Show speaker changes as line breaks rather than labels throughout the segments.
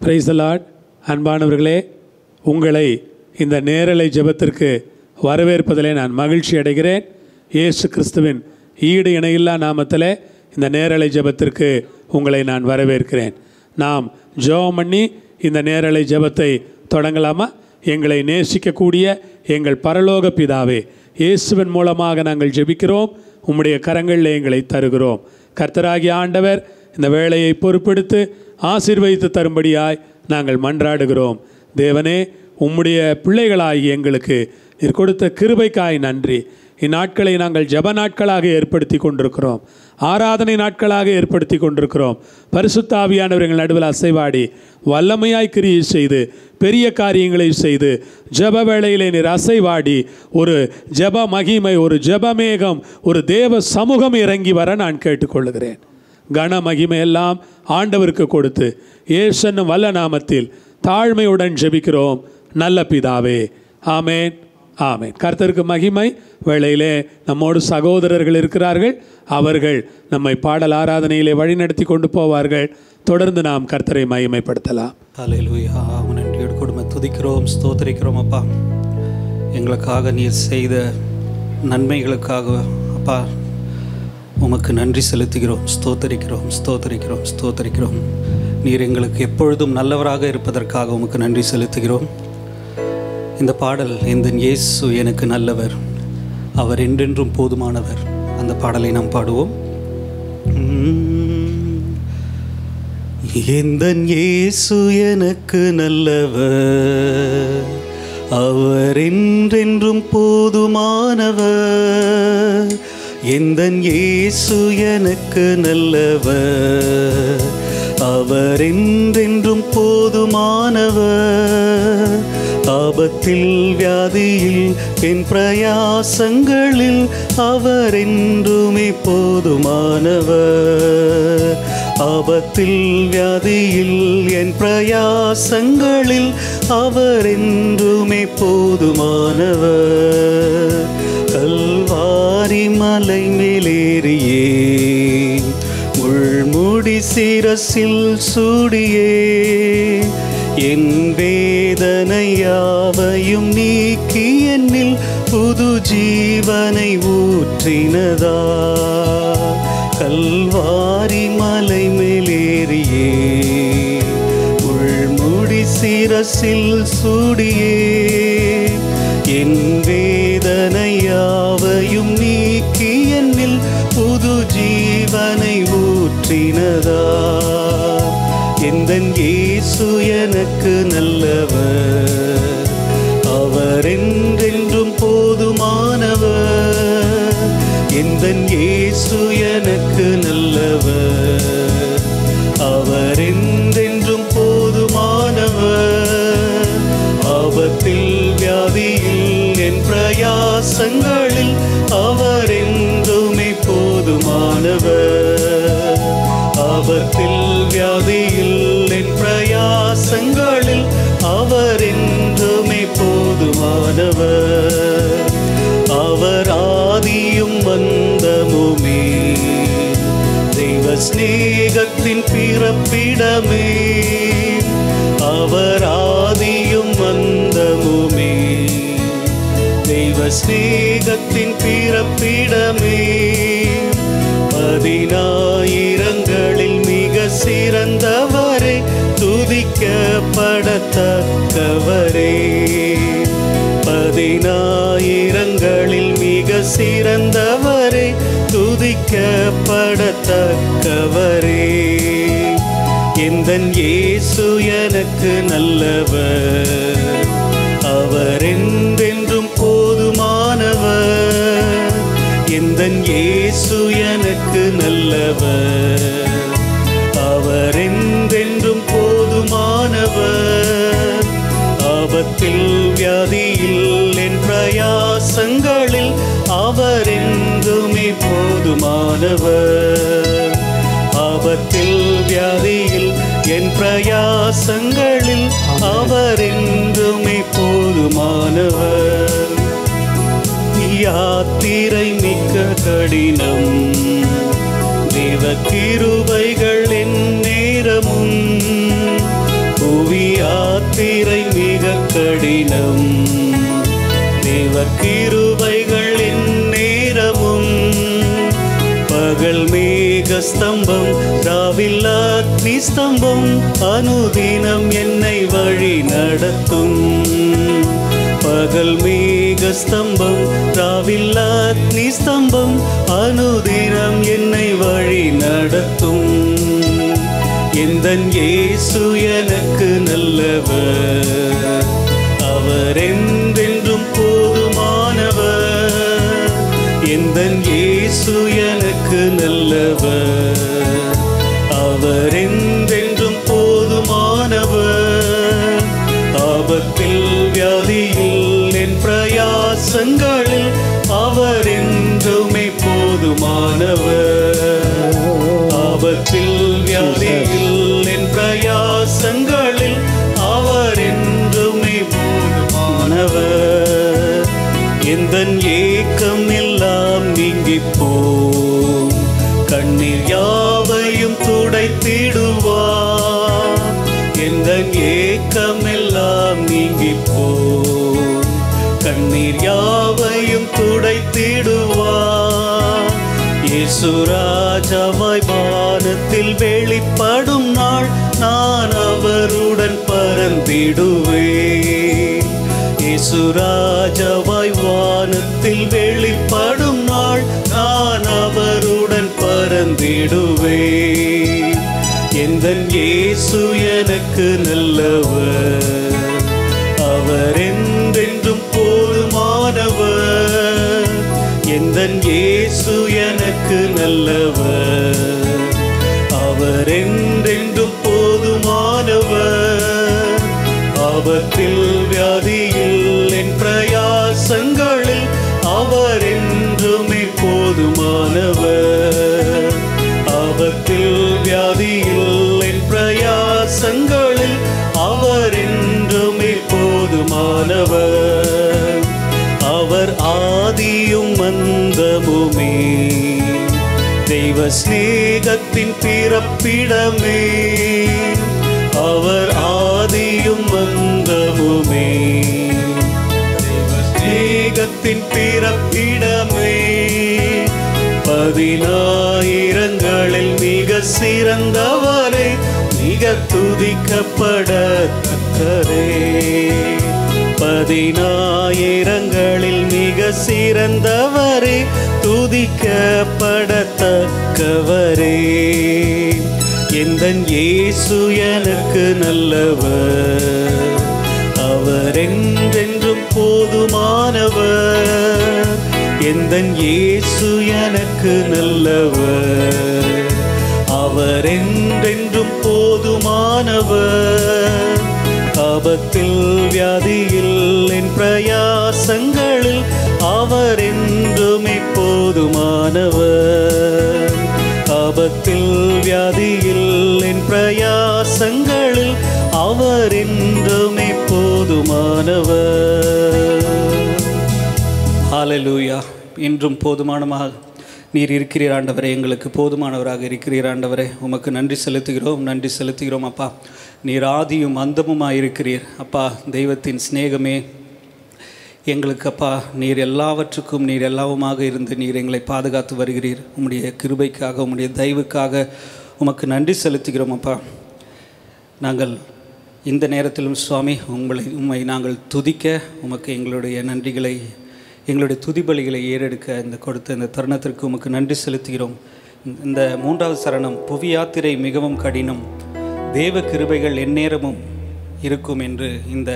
Price the Lord. அன்பானவர்களே, உங்களை இந்த நேரலை ஜெபத்திற்கு வரவேற்பதிலே நான் மகிழ்ச்சி அடைகிறேன். இயேசு கிறிஸ்துவின் ஈடு இணையில்லா நாமத்திலே இந்த நேரலை ஜெபத்திற்கு உங்களை நான் வரவேற்கிறேன். நாம் ஜெபம் பண்ணி இந்த நேரலை ஜெபத்தை தொடங்கலாமா? எங்களை நேசிக்கக்கூடிய எங்கள் பரலோக பிதாவே, இயேசுவின் மூலமாக நாங்கள் ஜெபிக்கிறோம். உம்முடைய கரங்களில் எங்களை தருகிறோம். கர்த்தராகிய ஆண்டவர் இந்த வேளையை பொறுப்பெடுத்து ஆசீர்வதித்து தரும்படியாய் நாங்கள் மன்றாடுகிறோம். தேவனே, உம்முடைய பிள்ளைகளாகி எங்களுக்கு நீர் கொடுத்த கிருபைக்காய் நன்றி. இந்நாட்களை நாங்கள் ஜெப நாட்களாக ஏற்படுத்தி கொண்டிருக்கிறோம், ஆராதனை நாட்களாக ஏற்படுத்தி கொண்டிருக்கிறோம். பரிசுத்த ஆவியானவர் எங்கள் நடுவில் அசைவாடி வல்லமையாய் கிரியை செய்து பெரிய காரியங்களை செய்து ஜெப வேளையிலே நீர் அசைவாடி ஒரு ஜெப மகிமை, ஒரு ஜெபமேகம், ஒரு தேவ சமூகம் இறங்கி வர நான் கேட்டுக்கொள்கிறேன். கன மகிமை எல்லாம் ஆண்டவருக்கு கொடுத்து இயேசுவின் வல்ல நாமத்தில் தாழ்மையுடன் ஜெபிக்கிறோம் நல்ல பிதாவே. ஆமேன், ஆமேன். கர்த்தருக்கு மகிமை. வேளையிலே நம்மோடு சகோதரர்கள் இருக்கிறார்கள். அவர்கள் நம்மை பாடல் ஆராதனையிலே வழிநடத்தி கொண்டு போவார்கள். தொடர்ந்து நாம் கர்த்தரை மகிமைப்படுத்தலாம்.
ஹல்லேலூயா. நன்றியோடு கொடுமை துதிக்கிறோம், ஸ்தோத்திரிக்கிறோம். அப்பா, எங்களுக்காக நீர் செய்த நன்மைகளுக்காக அப்பா உமக்கு நன்றி செலுத்துகிறோம், ஸ்தோத்தரிக்கிறோம், ஸ்தோத்தரிக்கிறோம், ஸ்தோத்தரிக்கிறோம். நீர் எங்களுக்கு எப்பொழுதும் நல்லவராக இருப்பதற்காக உமக்கு நன்றி செலுத்துகிறோம். இந்த பாடல், இந்த இயேசு எனக்கு நல்லவர், அவர் என்றென்றும் போதுமானவர், அந்த பாடலை நாம் பாடுவோம். இந்த இயேசு எனக்கு நல்லவர், அவர் என்றென்றும் போதுமானவர். எந்தன் இயேசு எனக்கு நல்லவர், அவர் என்றென்றும் போதுமானவர். ஆபத்தில் வியாதியில் என் பிரயாசங்களில் அவர் என்றுமே போதுமானவர். ஆபத்தில் வியாதியில் என் பிரயாசங்களில் அவர் என்றுமே போதுமானவர். கல்வாரி மலை மேலேறியே முள்முடி சிரசில் சூடியே என் வேதனை யாவையும் நீக்கி என்னில் புது ஜீவனை ஊற்றினதா. கல்வாரி மலை மேலேறியே முள்முடி சிரசில் சூடியே என் வேதனை யாவையும் நீக்கி என்னில் புது ஜீவனை ஊற்றினதா. எந்தன் இயேசு எனக்கு நல்லவர், அவர் என்றென்றும் போதுமானவர். எந்தன் இயேசு எனக்கு நல்லவர், அவர் என்றென்றும் போதுமானவர். ஆபத்தில் வியாதியில் என் பிரயாசங்களில் அவர் என்றுமே போதுமானவர். ஆபத்தில் வியாதியில் என் பிரயாசங்களில் அவர் என்றுமே போதுமானவர். அவர் ஆதியும் அந்தமுமே, தெய்வ ஸ்நேகத்தின் பிறப்பிடமே. அவர் ஆதியும் அந்தமுமே, தெய்வ ஸ்நேகத்தின் பிறப்பிடமே. பதினாயிரங்களில் மிக சிறந்தவரே, துதிக்கப்படத்தக்கவரே. பதினாயிரங்களில் மிக சிறந்தவரே, துதிக்கப்படத்தக்கவரே. எந்தன் இயேசு எனக்கு நல்லவர், அவர் என்றென்றும் போதுமானவர். எந்தன் இயேசு எனக்கு நல்லவர், அவர் என்றென்றும் போதுமானவர். ஆபத்தில் வியாதியில் என் பிரயாசங்களில் அவர் என்றுமே போதுமானவர். ஆபத்தில் வியாதியில் என் பிரயாசங்களில் அவர் என்றுமே போதுமானவர். யாத்திரை மிக்க கடினம், தேவ கிருபைகள் என் நேரமும் யாத்திரை மிக கடினம், தேவ கிருபைகள் எந்நேரமும். பகல் மேக ஸ்தம்பம், ராவில் அக்னி ஸ்தம்பம், அனுதினம் என்னை வழி நடத்தும். பகல் மேக ஸ்தம்பம், ராவில் அக்னி ஸ்தம்பம், அனுதினம் என்னை வழி நடத்தும். எந்தன் இயேசு எனக்கு நல்லவர், அவர் என்றென்றும் போதுமானவர். எந்தன் இயேசு எனக்கு நல்லவர், அவர் என்றென்றும் போதுமானவர். ஆபத்தில் வியாதியில் என் பிரயாசங்களில் அவர் என்றுமே போதுமானவர். ஆபத்தில் வியாதியில் என் பிரயாசங்களில் அவர் என்றுமே போதுமானவர். எந்தன் ஏக்கம் எல்லாம் நீங்கிப் போம், கண்ணீர் யாவையும் துடைத்திடுவார். எந்தன் ஏக்கம் எல்லாம் நீங்கிப் போம், கண்ணீர் யாவையும் துடைத்திடுவார். இயேசு ராஜாவாய் வானத்தில் வெளிப்படும் நாள், நான் அவருடன் பறந்திடுவேன். இயேசு ராஜாவாய் வானத்தில் வெளிப்படும் நாள், நான் அவருடன் பறந்திடுவேன். எந்தன் இயேசு எனக்கு நல்லவர், அவர் என்றென்றும் போதுமானவர். எந்தன் இயேசு எனக்கு நல்லவர், அவர் என்றென்றும் போதுமானவர். ஆபத்தில் வியாதியில் என் பிரயாசங்களில் அவர் என்றுமே போதுமானவர். ஆபத்தில் வியாதியில் என் பிரயாசங்களில் அவர் என்றுமே போதுமானவர். அவர் ஆதியும் அந்தமுமே, தெய்வ சிநேகத்தின் பிறப்பிடமே. அவர் ஆதியும் அந்தமுமே, தெய்வ சிநேகத்தின் பிறப்பிடமே. 10,000ங்களில் மிக சிறந்தவரே, மிக துதிக்கப்படத்தக்கரே. 10,000ங்களில் மிக சிறந்தவரே, துதிக்கப்படத்தக்கவரே. எந்தன் இயேசு எனக்கு நல்லவர், அவர் என்றென்றும் போதுமானவர். எந்தன் இயேசு எனக்கு நல்லவர், அவர் என்றென்றும் போதுமானவர். ஆபத்தில் வியாதியில் என் பிரயாசங்களில் அவர் என்றுமே போதுமானவர். ஆபத்தில் வியாதியில் என் பிரயாசங்களில் அவர் என்றுமே போதுமானவர். ஹல்லேலூயா. இன்றும் போதுமானமாக நீர் இருக்கிறீர் ஆண்டவரே, எங்களுக்கு போதுமானவராக இருக்கிறீர் ஆண்டவரே. உமக்கு நன்றி செலுத்துகிறோம், நன்றி செலுத்துகிறோம் அப்பா. நீர் ஆதியும் அந்தமுமாக இருக்கிறீர் அப்பா. தெய்வத்தின் சிநேகமே எங்களுக்கு அப்பா, நீர் எல்லாவற்றுக்கும் நீர் எல்லாவுமாக இருந்து நீர் எங்களை பாதுகாத்து வருகிறீர். உம்முடைய கிருபைக்காக, உம்முடைய தயவுக்காக உமக்கு நன்றி செலுத்துகிறோம் அப்பா. நாங்கள் இந்த நேரத்திலும் சுவாமி உம்மை நாங்கள் துதிக்க, உமக்கு எங்களுடைய நன்றிகளை, எங்களுடைய துதிபலிகளை ஏறெடுக்க கொடுத்த இந்த தருணத்திற்கு உமக்கு நன்றி செலுத்துகிறோம். இந்த 3வது சரணம், புவி யாத்திரை மிகவும் கடினம், தேவ கிருபைகள் எந்நேரமும் இருக்கும் என்று இந்த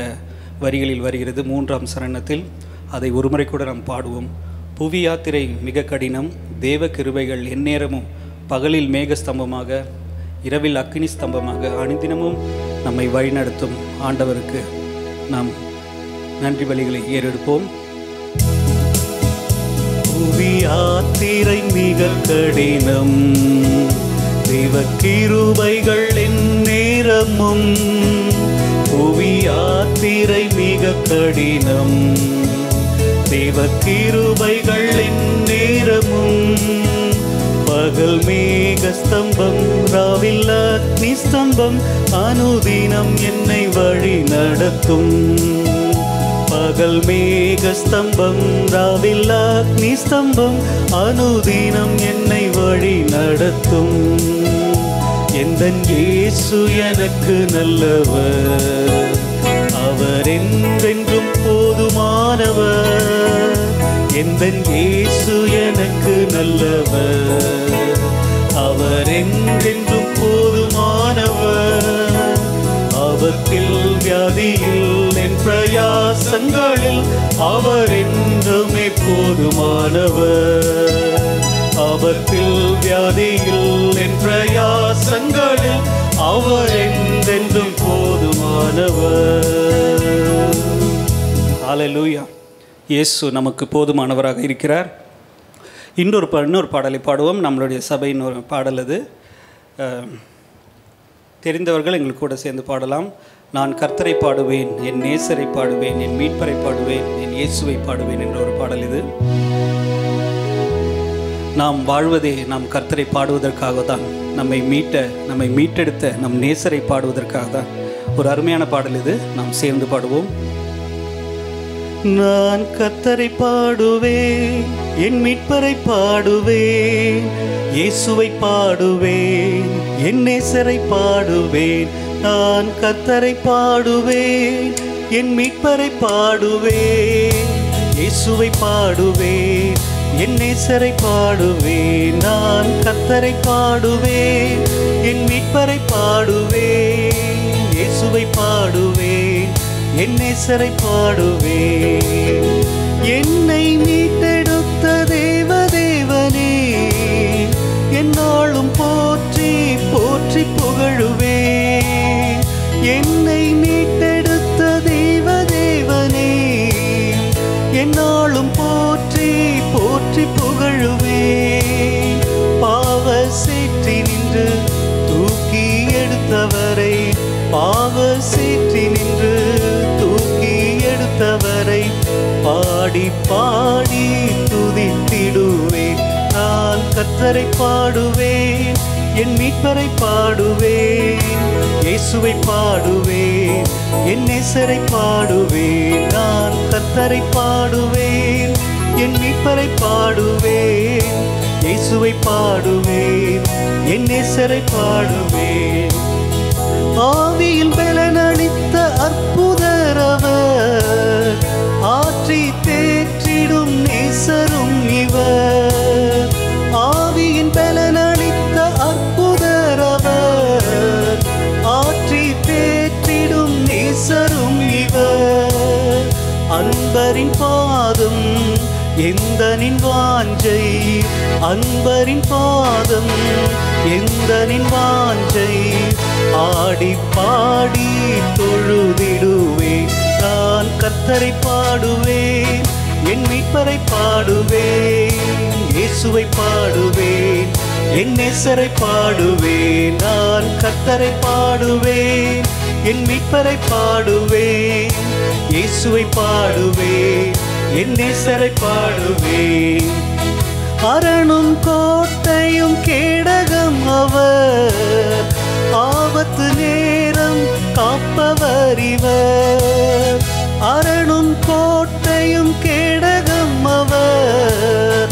வரிகளில் வருகிறது. 3ஆம் சரணத்தில் அதை ஒருமுறை கூட நாம் பாடுவோம். புவி யாத்திரை மிக கடினம், தேவ கிருபைகள் எந்நேரமும், பகலில் மேக ஸ்தம்பமாக, இரவில் அக்கினி ஸ்தம்பமாக அனுதினமும் நம்மை வழிநடத்தும் ஆண்டவருக்கு நாம் நன்றி பலிகளை ஏறெடுப்போம். புவி யாத்திரை மிக கடினம், தேவ கிருபைகள் எந்நேரமும். புவி யாத்திரை மிக கடினம், தேவ கிருபைகள் எந்நேரமும். பகல் மேகஸ்தம்பம் ராவில் அக்னி ஸ்தம்பம் அனுதினம் என்னை வழி நடத்தும். பகல் மேகஸ்தம்பம் ராவில் அக்னி ஸ்தம்பம் அனுதினம் என்னை வழி நடத்தும். எந்தன் இயேசு எனக்கு நல்லவர், அவர் என்றென்றும் போதுமானவர். எந்தன் இயேசு எனக்கு நல்லவர், அவர் என்றென்றும் போதுமானவர். ஆபத்தில் வியாதியில் என் பிரயாசங்களில் அவர் என்றுமே போதுமானவர். ஆபத்தில் வியாதியில் என் பிரயாசங்களில் அவர் என்றென்றும் போதுமானவர். ஹல்லேலூயா. இயேசு நமக்கு போதுமானவராக இருக்கிறார். இன்னொரு பாடலை பாடுவோம். நம்மளுடைய சபையின் ஒரு பாடல் அது. தெரிந்தவர்கள் எங்களுக்கு கூட சேர்ந்து பாடலாம். நான் கர்த்தரை பாடுவேன், என் நேசரை பாடுவேன், என் மீட்பரை பாடுவேன், என் இயேசுவை பாடுவேன் என்ற ஒரு பாடல் இது. நாம் வாழ்வதே நாம் கர்த்தரை பாடுவதற்காக தான். நம்மை மீட்டெடுத்த நம் நேசரை பாடுவதற்காக தான். ஒரு அருமையான பாடல் இது. நாம் சேர்ந்து பாடுவோம். நான் கர்த்தரை பாடுவேன், என் மீட்பரை பாடுவேன், இயேசுவை பாடுவேன், என் நேசரை பாடுவேன். நான் கர்த்தரை பாடுவேன், என் மீட்பரை பாடுவேன், இயேசுவை பாடுவேன், என் நேசரை பாடுவேன். நான் கர்த்தரை பாடுவேன், என் மீட்பரை பாடுவேன், இயேசுவை பாடுவேன், என் நேசரை பாடுவேன். என்னை மீட்டெடுத்த தேவதேவனே என்னாலும் போற்றி போற்றி புகழுவேன். என்னை மீட்டெடுத்த தேவதேவனே என்னாலும் போற்றி போற்றி புகழுவேன். பாவ சேற்றி நின்று தூக்கி எடுத்தவரை, பாவ சேற்றி நின்று தூக்கி எடுத்தவரை பாடி பாடி துதித்திடுவேன். நான் கர்த்தரை பாடுவேன், என் மீட்பரை பாடுவேன், இயேசுவை பாடுவேன், என் நேசரை பாடுவேன். நான் கர்த்தரை பாடுவேன், என் மீட்பரை பாடுவேன், இயேசுவை பாடுவேன், என் நேசரை பாடுவேன். ஆவியில் பலனளித்த அற்புதர் அவர், ஆற்றி தேற்றிடும் நேசரும் இவர். ஆவியின் பலனளித்த அற்புதர் அவர், ஆற்றி தேற்றிடும் நேசரும் இவர். அன்பரின் பாதம் எந்தனின் வாஞ்சை, அன்பரின் பாதம் எந்தனின் வாஞ்சை. ஆடி பாடி தொழுதிடுவேன். நான் கர்த்தரை பாடுவேன், என் மீட்பரை பாடுவேன், இயேசுவை பாடுவேன், என் நேசரை பாடுவேன். நான் கர்த்தரை பாடுவேன், என் மீட்பரை பாடுவேன், இயேசுவை பாடுவேன், என் நேசரை பாடுவேன். அரணும் கோட்டையும் கேடகம் அவர், ஆபத்து நேரம் காப்பவர் இவர். அரணும் கோட்டையும் கேடகம் அவர்,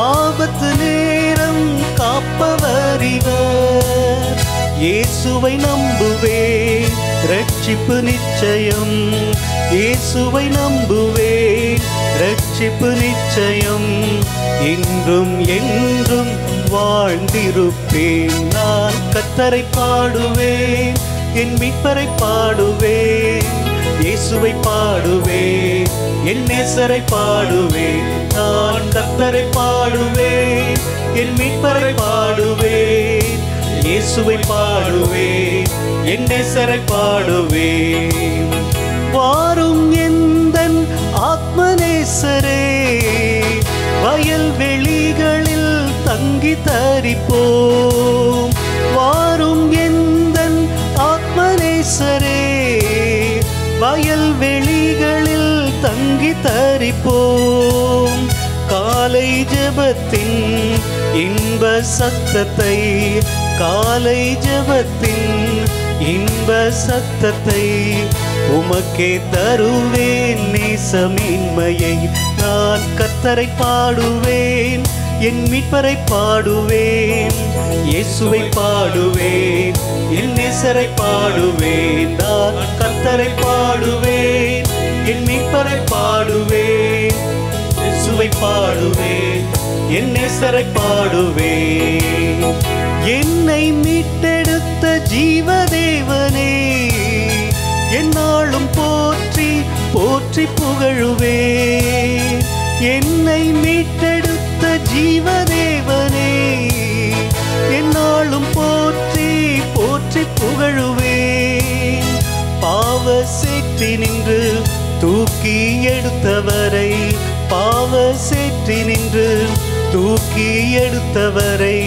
ஆபத்து நேரம் காப்பவர் இவர். இயேசுவை நம்புவேன், ரட்சிப்பு நிச்சயம், இயேசுவை நம்புவேன், ரட்சிப்பு நிச்சயம். இன்றும் என்றும் வாழ்ந்திருப்பேன். நான் கர்த்தரை பாடுவேன், என் மீட்பரை பாடுவேன், இயேசுவை பாடுவேன், என் நேசரை பாடுவேன். நான் கர்த்தரை பாடுவேன், என் மீட்பரை பாடுவேன், இயேசுவை பாடுவேன், என் நேசரை பாடுவேன். வாரும் எந்தன் ஆத்மநேசரே, வயல்வெளிகளில் தங்கி தரிப்போம். வாரும் எந்தன் ஆத்மநேசரே, வயல்வெளிகளில் தங்கி தரிப்போம். காலை ஜெப ஜெபத்தின் இன்ப சத்தத்தை, காலை ஜெபத்தின் இன்ப சத்தத்தை உமக்கே தருவேன். நேசமின்மையை நான் கர்த்தரை பாடுவேன், என் மீட்பரை பாடுவேன், இயேசுவை பாடுவேன், என் நேசரை பாடுவேன். நான் கர்த்தரை பாடுவேன், என் மீட்பரை பாடுவேன், இயேசுவை பாடுவேன், என் நேசரை பாடுவேன். என்னை மீட்டெடுத்த ஜீவதேவனே, என்னாலும் போற்றி போற்றி புகழுவேன். என்னை மீட்டெடுத்த ஜீவதேவனே, என்னாலும் போற்றி போற்றி புகழுவேன். பாவ சேற்றி நின்று தூக்கி எடுத்தவரை, பாவ சேற்றி நின்று தூக்கி எடுத்தவரை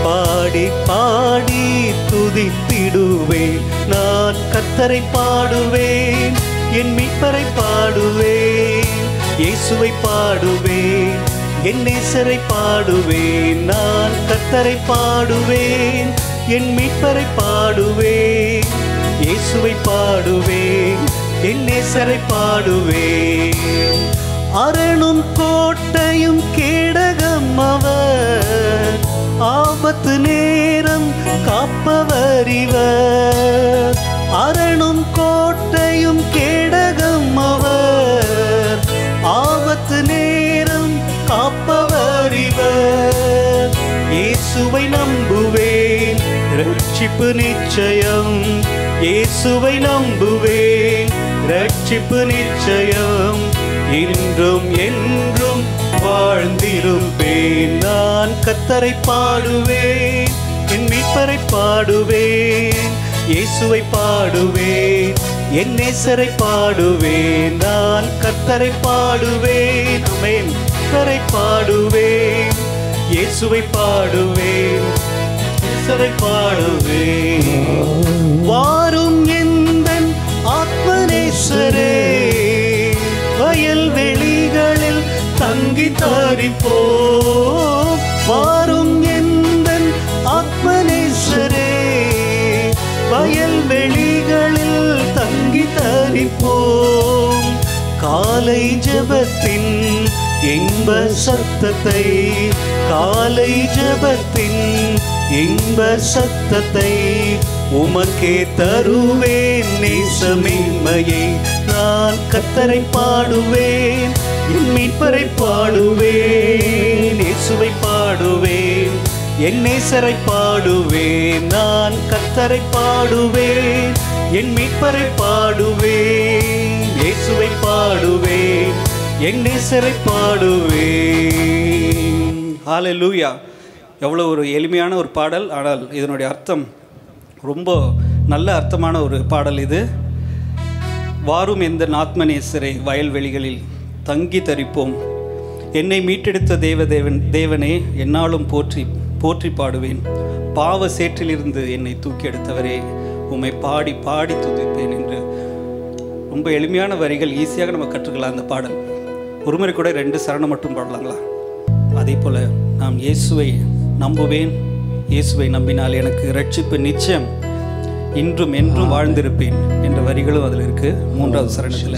பாடி பாடி துதித்திடுவேன். நான் கர்த்தரை பாடுவேன், என் மீட்பரை பாடுவேன், இயேசுவை பாடுவேன், என் நேசரை பாடுவேன். நான் கர்த்தரை பாடுவேன், என் மீட்பரை பாடுவேன், இயேசுவை பாடுவேன், என் நேசரை பாடுவேன். அரணும் கோட்டையும் கேடகம் அவர், ஆபத்து நேரம் காப்பவர் இவர். அரணும் கோட்டையும் கேடகம் அவர், ஆபத்து நேரம் காப்பவர் இவர். இயேசுவை நம்புவேன், ரட்சிப்பு நிச்சயம், இயேசுவை நம்புவேன், ரட்சிப்பு நிச்சயம், இன்றும் என்றும் வாழ்ந்திருப்பேன். நான் கர்த்தரை பாடுவேன், என் மீட்பரை பாடுவேன், இயேசுவை பாடுவேன், என் நேசரை பாடுவேன். நான் கர்த்தரை பாடுவேன், ஆமென், கர்த்தரை பாடுவேன், இயேசுவை பாடுவேன், நேசரை பாடுவேன். வாரும் எந்தன் ஆத்மநேசரே, வயல் வெளிகளில் தங்கி தரிப்போம். வாரும் எந்தன் ஆத்மநேசரே, வயல் வெளிகளில் தங்கி தரிப்போம். காலை ஜெபத்தின் இன்ப சத்தத்தை, காலை ஜெபத்தின் இன்ப சத்தத்தை உமக்கே தருவேன். நேசமின்மையை நான் கர்த்தரை பாடுவேன், என் மீட்பரை பாடுவேன், இயேசுவை பாடுவேன், என் நேசரை பாடுவேன். நான் கர்த்தரை பாடுவேன், என் மீட்பரை பாடுவேன், இயேசுவை பாடுவேன், என் நேசரை பாடுவேன். ஹல்லேலூயா. எவ்வளோ ஒரு எளிமையான ஒரு பாடல், ஆனால் இதனுடைய அர்த்தம் ரொம்ப நல்ல அர்த்தமான ஒரு பாடல் இது. வாரும் எந்த ஆத்மநேசரை, வயல்வெளிகளில் தங்கி தரிப்போம். என்னை மீட்டெடுத்த தேவனே, என்னாலும் போற்றி போற்றி பாடுவேன். பாவ சேற்றிலிருந்து என்னை தூக்கி எடுத்தவரே, உம்மை பாடி பாடி துதிப்பேன் என்று ரொம்ப எளிமையான வரிகள், ஈஸியாக நம்ம கற்றுக்கலாம். அந்த பாடல் ஒரு முறை கூட 2 சரணம் மட்டும் பாடலாங்களா? அதே போல் நாம் இயேசுவை நம்புவேன், இயேசுவை நம்பினால் எனக்கு ரட்சிப்பு நிச்சயம், இன்றும் என்றும் வாழ்ந்திருப்பேன் என்ற வரிகளும் அதில் இருக்குது. 3வது சரணத்தில்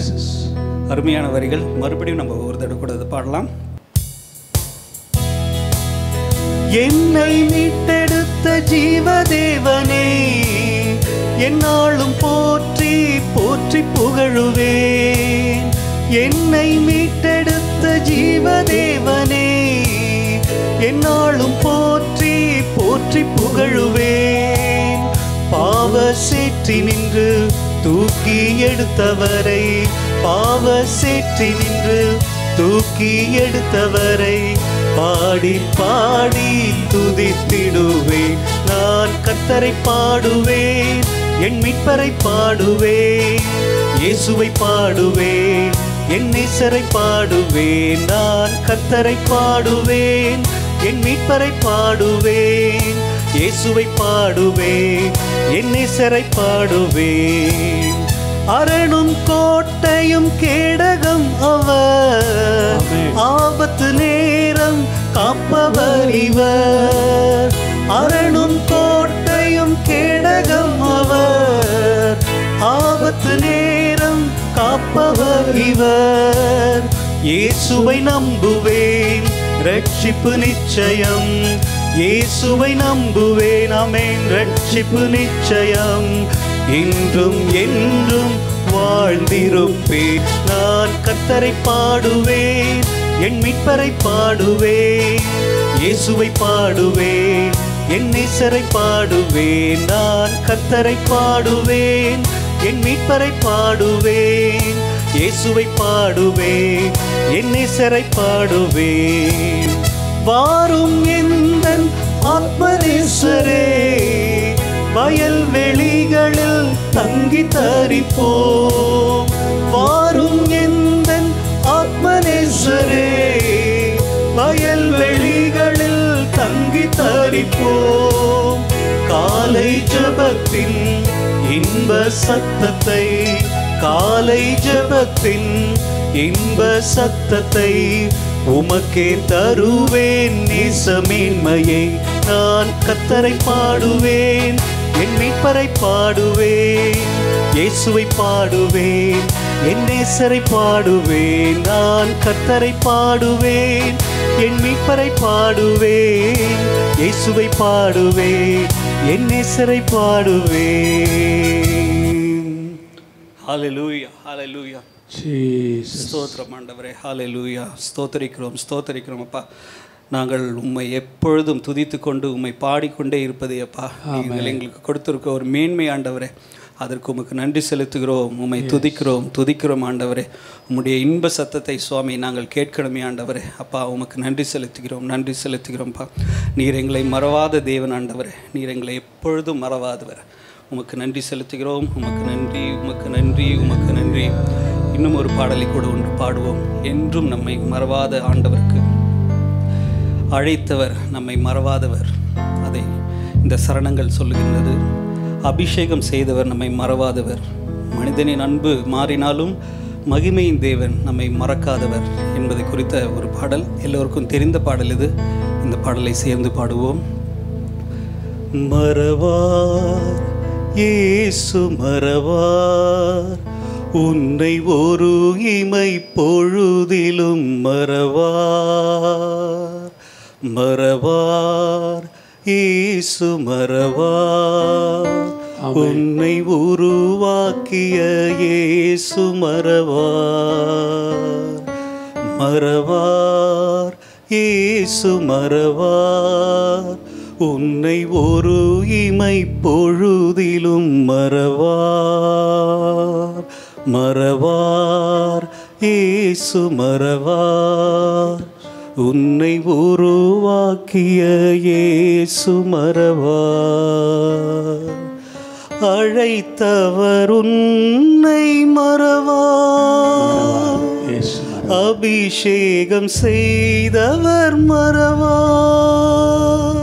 அருமையான வரிகள். மறுபடியும் நம்ம ஒரு தடவை கூட பாடலாம். என்னை மீட்டெடுத்த ஜீவதேவனே, என்னாலும் போற்றி போற்றி புகழுவேன். என்னை மீட்டெடுத்த ஜீவதேவனே, என்னாலும் போற்றி போற்றி புகழுவேன். பாவ சேற்றி நின்று தூக்கி எடுத்தவரை, பாவ சேற்றி நின்று தூக்கி எடுத்தவரை பாடி பாடி துதித்திடுவேன். நான் கர்த்தரை பாடுவேன், என் மீட்பரை பாடுவேன், இயேசுவை பாடுவேன், என் நேசரை பாடுவேன். நான் கர்த்தரை பாடுவேன், என் மீட்பரை பாடுவேன், இயேசுவை பாடுவேன், என் நேசரை பாடுவேன். அரணும் கோட்டையும் கேடகம் அவர், ஆபத்து நேரம் காப்பவர் இவர், அரணும் கோட்டையும் கேடகம் அவர், ஆபத்து நேரம் காப்பவர் இவர். இயேசுவை நம்புவேன், ரட்சிப்பு நிச்சயம். இயேசுவை நம்புவேன், ஆமென், ரட்சிப்பு நிச்சயம். இன்றும் என்றும் வாழ்ந்திருப்பேன். நான் கர்த்தரை பாடுவேன், என் மீட்பரை பாடுவேன். இயேசுவை பாடுவேன், என் நேசரை பாடுவேன். நான் கர்த்தரை பாடுவேன், என் மீட்பரை பாடுவேன். இயேசுவை பாடுவேன், என் நேசரை பாடுவேன். வாரும் எந்தன் ஆத்மநேசரே, வயல்வெளிகளில் தங்கி தரிப்போம். வாரும் எந்தன் ஆத்மநேசரே, வயல்வெளிகளில் தங்கி தரிப்போம். காலை ஜெபத்தின் இன்ப சத்தத்தை, காலை ஜெபத்தின் இன்ப சத்தத்தை உமக்கே தருவேன் நேசமேன்மையை. நான் கர்த்தரை பாடுவேன், என் மீட்பரை பாடுவேன். இயேசுவை பாடுவேன், என் நேசரை பாடுவேன். நான் கர்த்தரை பாடுவேன், என் மீட்பரை பாடுவேன். இயேசுவை பாடுவேன், என் நேசரை பாடுவேன். ஹல்லேலூயா, ஹல்லேலூயா. ஸ்தோத்திரம் ஆண்டவரே, ஹல்லேலூயா. ஸ்தோத்தரிக்கிறோம், ஸ்தோத்தரிக்கிறோம் அப்பா. நாங்கள் உம்மை எப்பொழுதும் துதித்து கொண்டு உம்மை பாடிக்கொண்டே இருப்பதே அப்பா நீங்கள் எங்களுக்கு கொடுத்திருக்க ஒரு மேன்மை ஆண்டவரே. அதற்கு உமக்கு நன்றி செலுத்துகிறோம், உம்மை துதிக்கிறோம், துதிக்கிறோம் ஆண்டவரே. உம்முடைய இன்ப சத்தத்தை சுவாமி நாங்கள் கேட்கணுமே ஆண்டவரே. அப்பா உமக்கு நன்றி செலுத்துகிறோம், நன்றி செலுத்துகிறோம்ப்பா. நீர் எங்களை மறவாத தேவன் ஆண்டவரே, நீர் எங்களை எப்பொழுதும் மறவாதவர். உமக்கு நன்றி செலுத்துகிறோம், உமக்கு நன்றி, உமக்கு நன்றி, உமக்கு நன்றி. இன்னும் ஒரு பாடலை கூட ஒன்று பாடுவோம். என்றும் நம்மை மறவாத ஆண்டவருக்கு அழைத்தவர், நம்மை மறவாதவர். அதை இந்த சரணங்கள் சொல்லுகின்றது. அபிஷேகம் செய்தவர், நம்மை மறவாதவர். மனிதனின் அன்பு மாறினாலும் மகிமையின் தேவன் நம்மை மறக்காதவர் என்பதை குறித்த ஒரு பாடல். எல்லோருக்கும் தெரிந்த பாடல் இது. இந்த பாடலை சேர்ந்து பாடுவோம். மறவார் இயேசு மறவார், உன்னை ஒரு இமை பொழுதிலும் மறவார். மறவார் இயேசு மறவார், உன்னை உருவாக்கிய இயேசு மறவார். மறவார் இயேசு மறவார், உன்னை ஒரு இமை பொழுதிலும் மறவார். மறவார் இயேசு மறவார், உன்னை உருவாக்கிய இயேசு மறவார். அழைத்தவர் உன்னை மறவார், அபிஷேகம் செய்தவர் மறவார்.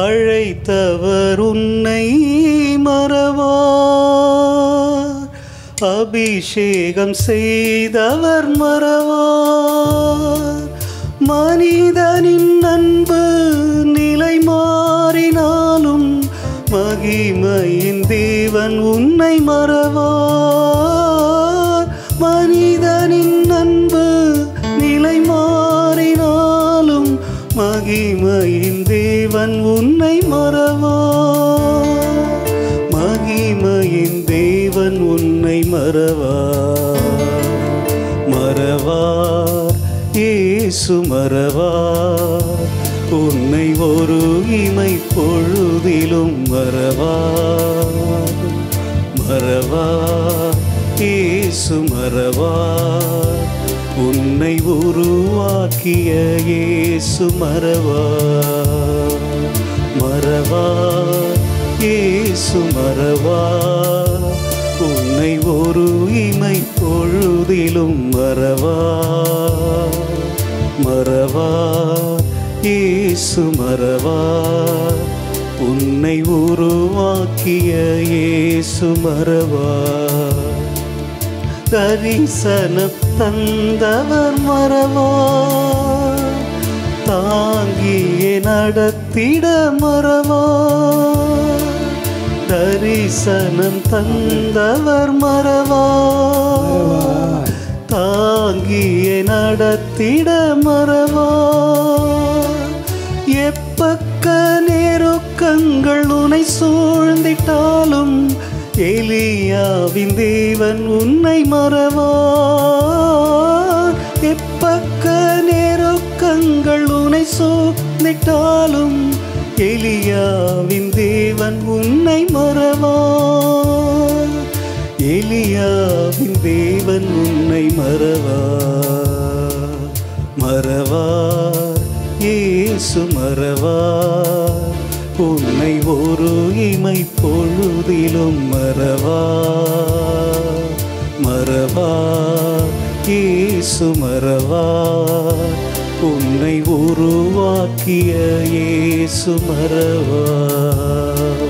அழைத்தவர் உன்னை மறவார், அபிஷேகம் செய்தவர் மறவார். மனிதனின் அன்பு நிலை மாறினாலும் மகிமையின் தேவன் உன்னை மறவார். மனிதனின் அன்பு நிலை மாறினாலும் மகிமையின் தேவன் உன்னை மறவார். மகிமையின் தேவன் உன்னை மறவார். மறவார் இயேசு மறவார், உன்னை ஒரு இமை பொழுதிலும் மறவார். மறவார் இயேசு மறவார், உன்னை உருவாக்கிய இயேசு மறவார். மறவார் இயேசு மறவார், உன்னை ஒரு இமை பொழுதிலும் மறவார். மறவார் இயேசு மறவார், உன்னை உருவாக்கிய இயேசு மறவார். தரிசனம் தந்தவர் மறவார், தாங்கியே நடத்திட மறவார். தரிசனம் தந்தவர் மறவார். தாங்கியே நடத்திட மறவார். எப்பக்க நெருக்கங்கள் உன்னை சூழ்ந்திட்டாலும் எலியாவின் தேவன் உன்னை மறவார். எப்பக்க நெருக்கங்கள் உன்னை சூழ்ந்திட்டாலும் எலியாவின் தேவன் உன்னை மறவார். எலியாவின் தேவன் உன்னை மறவார். மறவார் இயேசு மறவார். உன்னை ஒரு இமை பொழுதிலும் மறவார். மறவார் இயேசு மறவார். உன்னை உருவாக்கிய இயேசு மறவார்.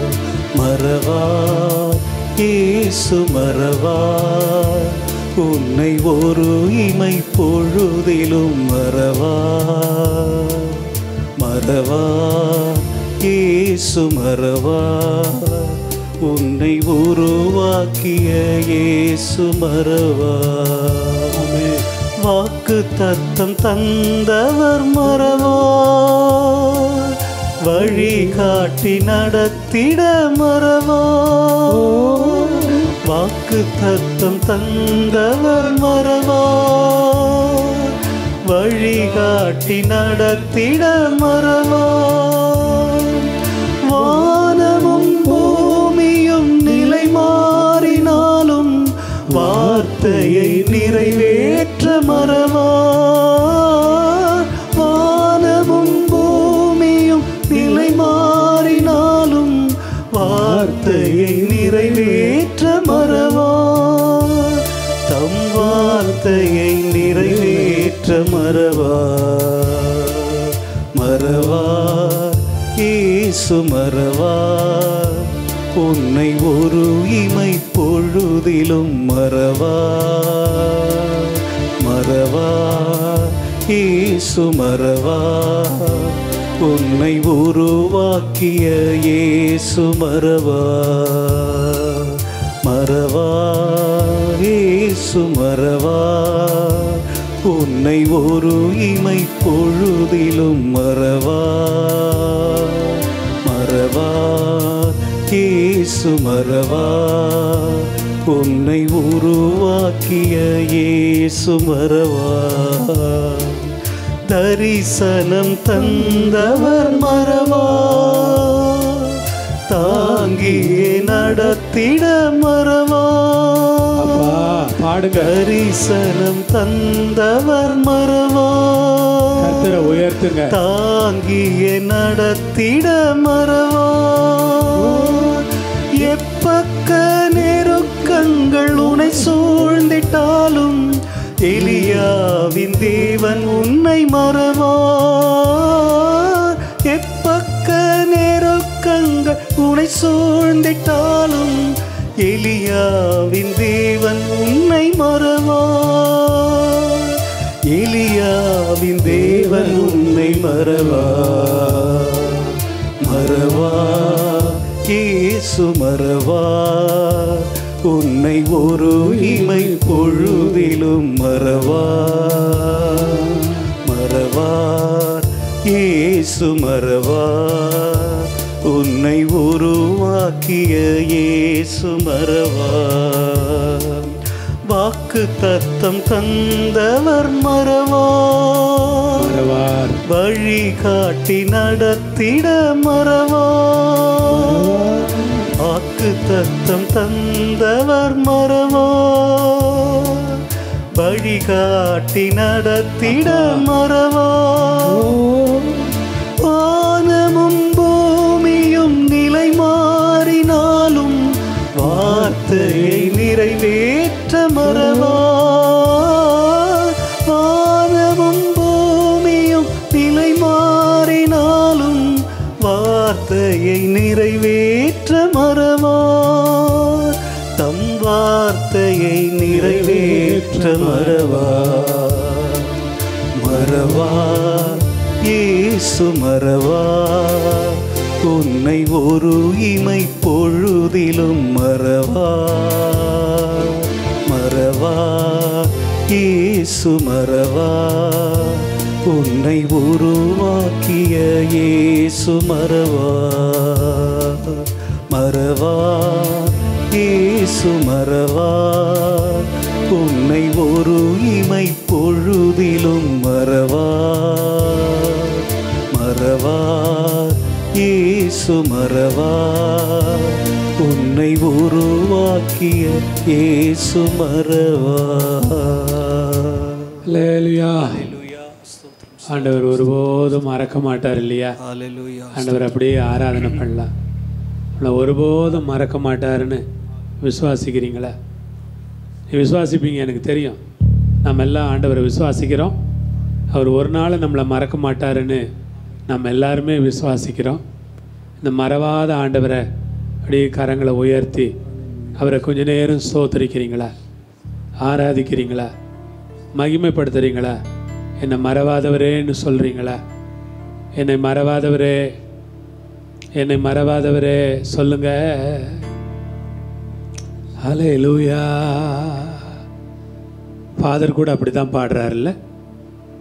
மறவார் இயேசு மறவார். உன்னை ஒரு இமை பொழுதிலும் மறவார். மறவார் இயேசு மறவார். உன்னை உருவாக்கிய இயேசு மறவார். வாக்கு தத்தம் தந்தவர் மறவார். வழிகாட்டி நடத்திட மறவார். வாக்கு தத்தம் தந்தவர் மறவார். வழிகாட்டி நடத்திட மறவார். வானமும் பூமியும் நிலை மாறினாலும் வார்த்தையை நிறைவேற்ற மறவார். வானமும் பூமியும் நிலை மாறினாலும் வார்த்தையை நிறைவேற்ற மறவார். தம் வார்த்தையை நிறைவேற்ற மறவார். மறவார் இயேசு மறவார். உன்னை ஒரு இமை பொழுதிலும் மறவார். மறவார் இயேசு மறவார். உன்னை உருவாக்கிய இயேசு மறவார். மறவார் இயேசு மறவார். உன்னை ஒரு இமை பொழுதிலும் மறவார். மறவார் இயேசு மறவார். உன்னை உருவாக்கிய இயேசு மறவார். தரிசனம் தந்தவர் மறவார். தாங்கியே நடத்திட மறவார். தரிசனம் தந்தவர் மறவார்.
உயர்த்துங்க.
தாங்கியே நடத்திட மறவார். எப்பக்க நெருக்கங்கள் உன்னை சூழ்ந்திட்டாலும் எலியாவின் தேவன் உன்னை மறவார். எப்பக்க நெருக்கங்கள் உன்னை சூழ்ந்திட்டாலும் எலியாவின் தேவன் உன்னை மறவார். எலியாவின் தேவன் உன்னை மறவார். மறவார் இயேசு மறவார். உன்னை ஒரு இமை பொழுதிலும் மறவார். மறவார் இயேசு மறவார். உன்னை உருவாக்கிய இயேசு மறவார். வாக்கு தத்தம் தந்தவர் மறவார். வழிகாட்டி நடத்திட மறவார். வாக்கு தத்தம் தந்தவர் மறவார். வழிகாட்டி நடத்திட மறவார். வானமும் பூமியும் நிலை மாறினாலும் வார்த்தையை நிறைவேற்ற மறவார். வானமும் பூமியும் நிலை மாறினாலும் வார்த்தையை நிறைவேற்ற மறவார். தம் வார்த்தையை நிறைவேற்ற மறவார். மறவார் இயேசு மறவா உன்னை ஒரு இமை பொழுதிலும் மறவா மறவா இயேசு மறவா உன்னை உருவாக்கிய இயேசு மறவா மறவா இயேசு மறவா உன்னை ஒரு இமை பொழுதிலும் மறவா மறவா இயேசு மறவா உன்னை உருவாக்கிய இயேசு மறவா.
அல்லேலூயா. ஆண்டவர் ஒருபோதும் மறக்க மாட்டார் இல்லையா? ஆண்டவர் அப்படியே ஆராதனை பண்ணலாம். உன்னை ஒருபோதும் மறக்க மாட்டாருன்னு விசுவாசிக்கிறீங்களா? நீ விசுவாசிப்பீங்க, எனக்கு தெரியும். நம்ம எல்லாம் ஆண்டவரை விசுவாசிக்கிறோம். அவர் ஒரு நாள் நம்மளை மறக்க மாட்டாருன்னு நம்ம எல்லாருமே விசுவாசிக்கிறோம். இந்த மறவாத ஆண்டவரை அப்படியே கரங்களை உயர்த்தி அவரை கொஞ்ச நேரம் ஸ்தோத்திரிக்கிறீங்களா? ஆராதிக்கிறீங்களா? மகிமைப்படுத்துகிறீங்களா? என்னை மறவாதவரேன்னு சொல்கிறீங்களா? என்னை மறவாதவரே, என்னை மறவாதவரே சொல்லுங்க. அல்லேலூயா. ஃபாதர் கூட அப்படி தான் பாடுறாருல்ல,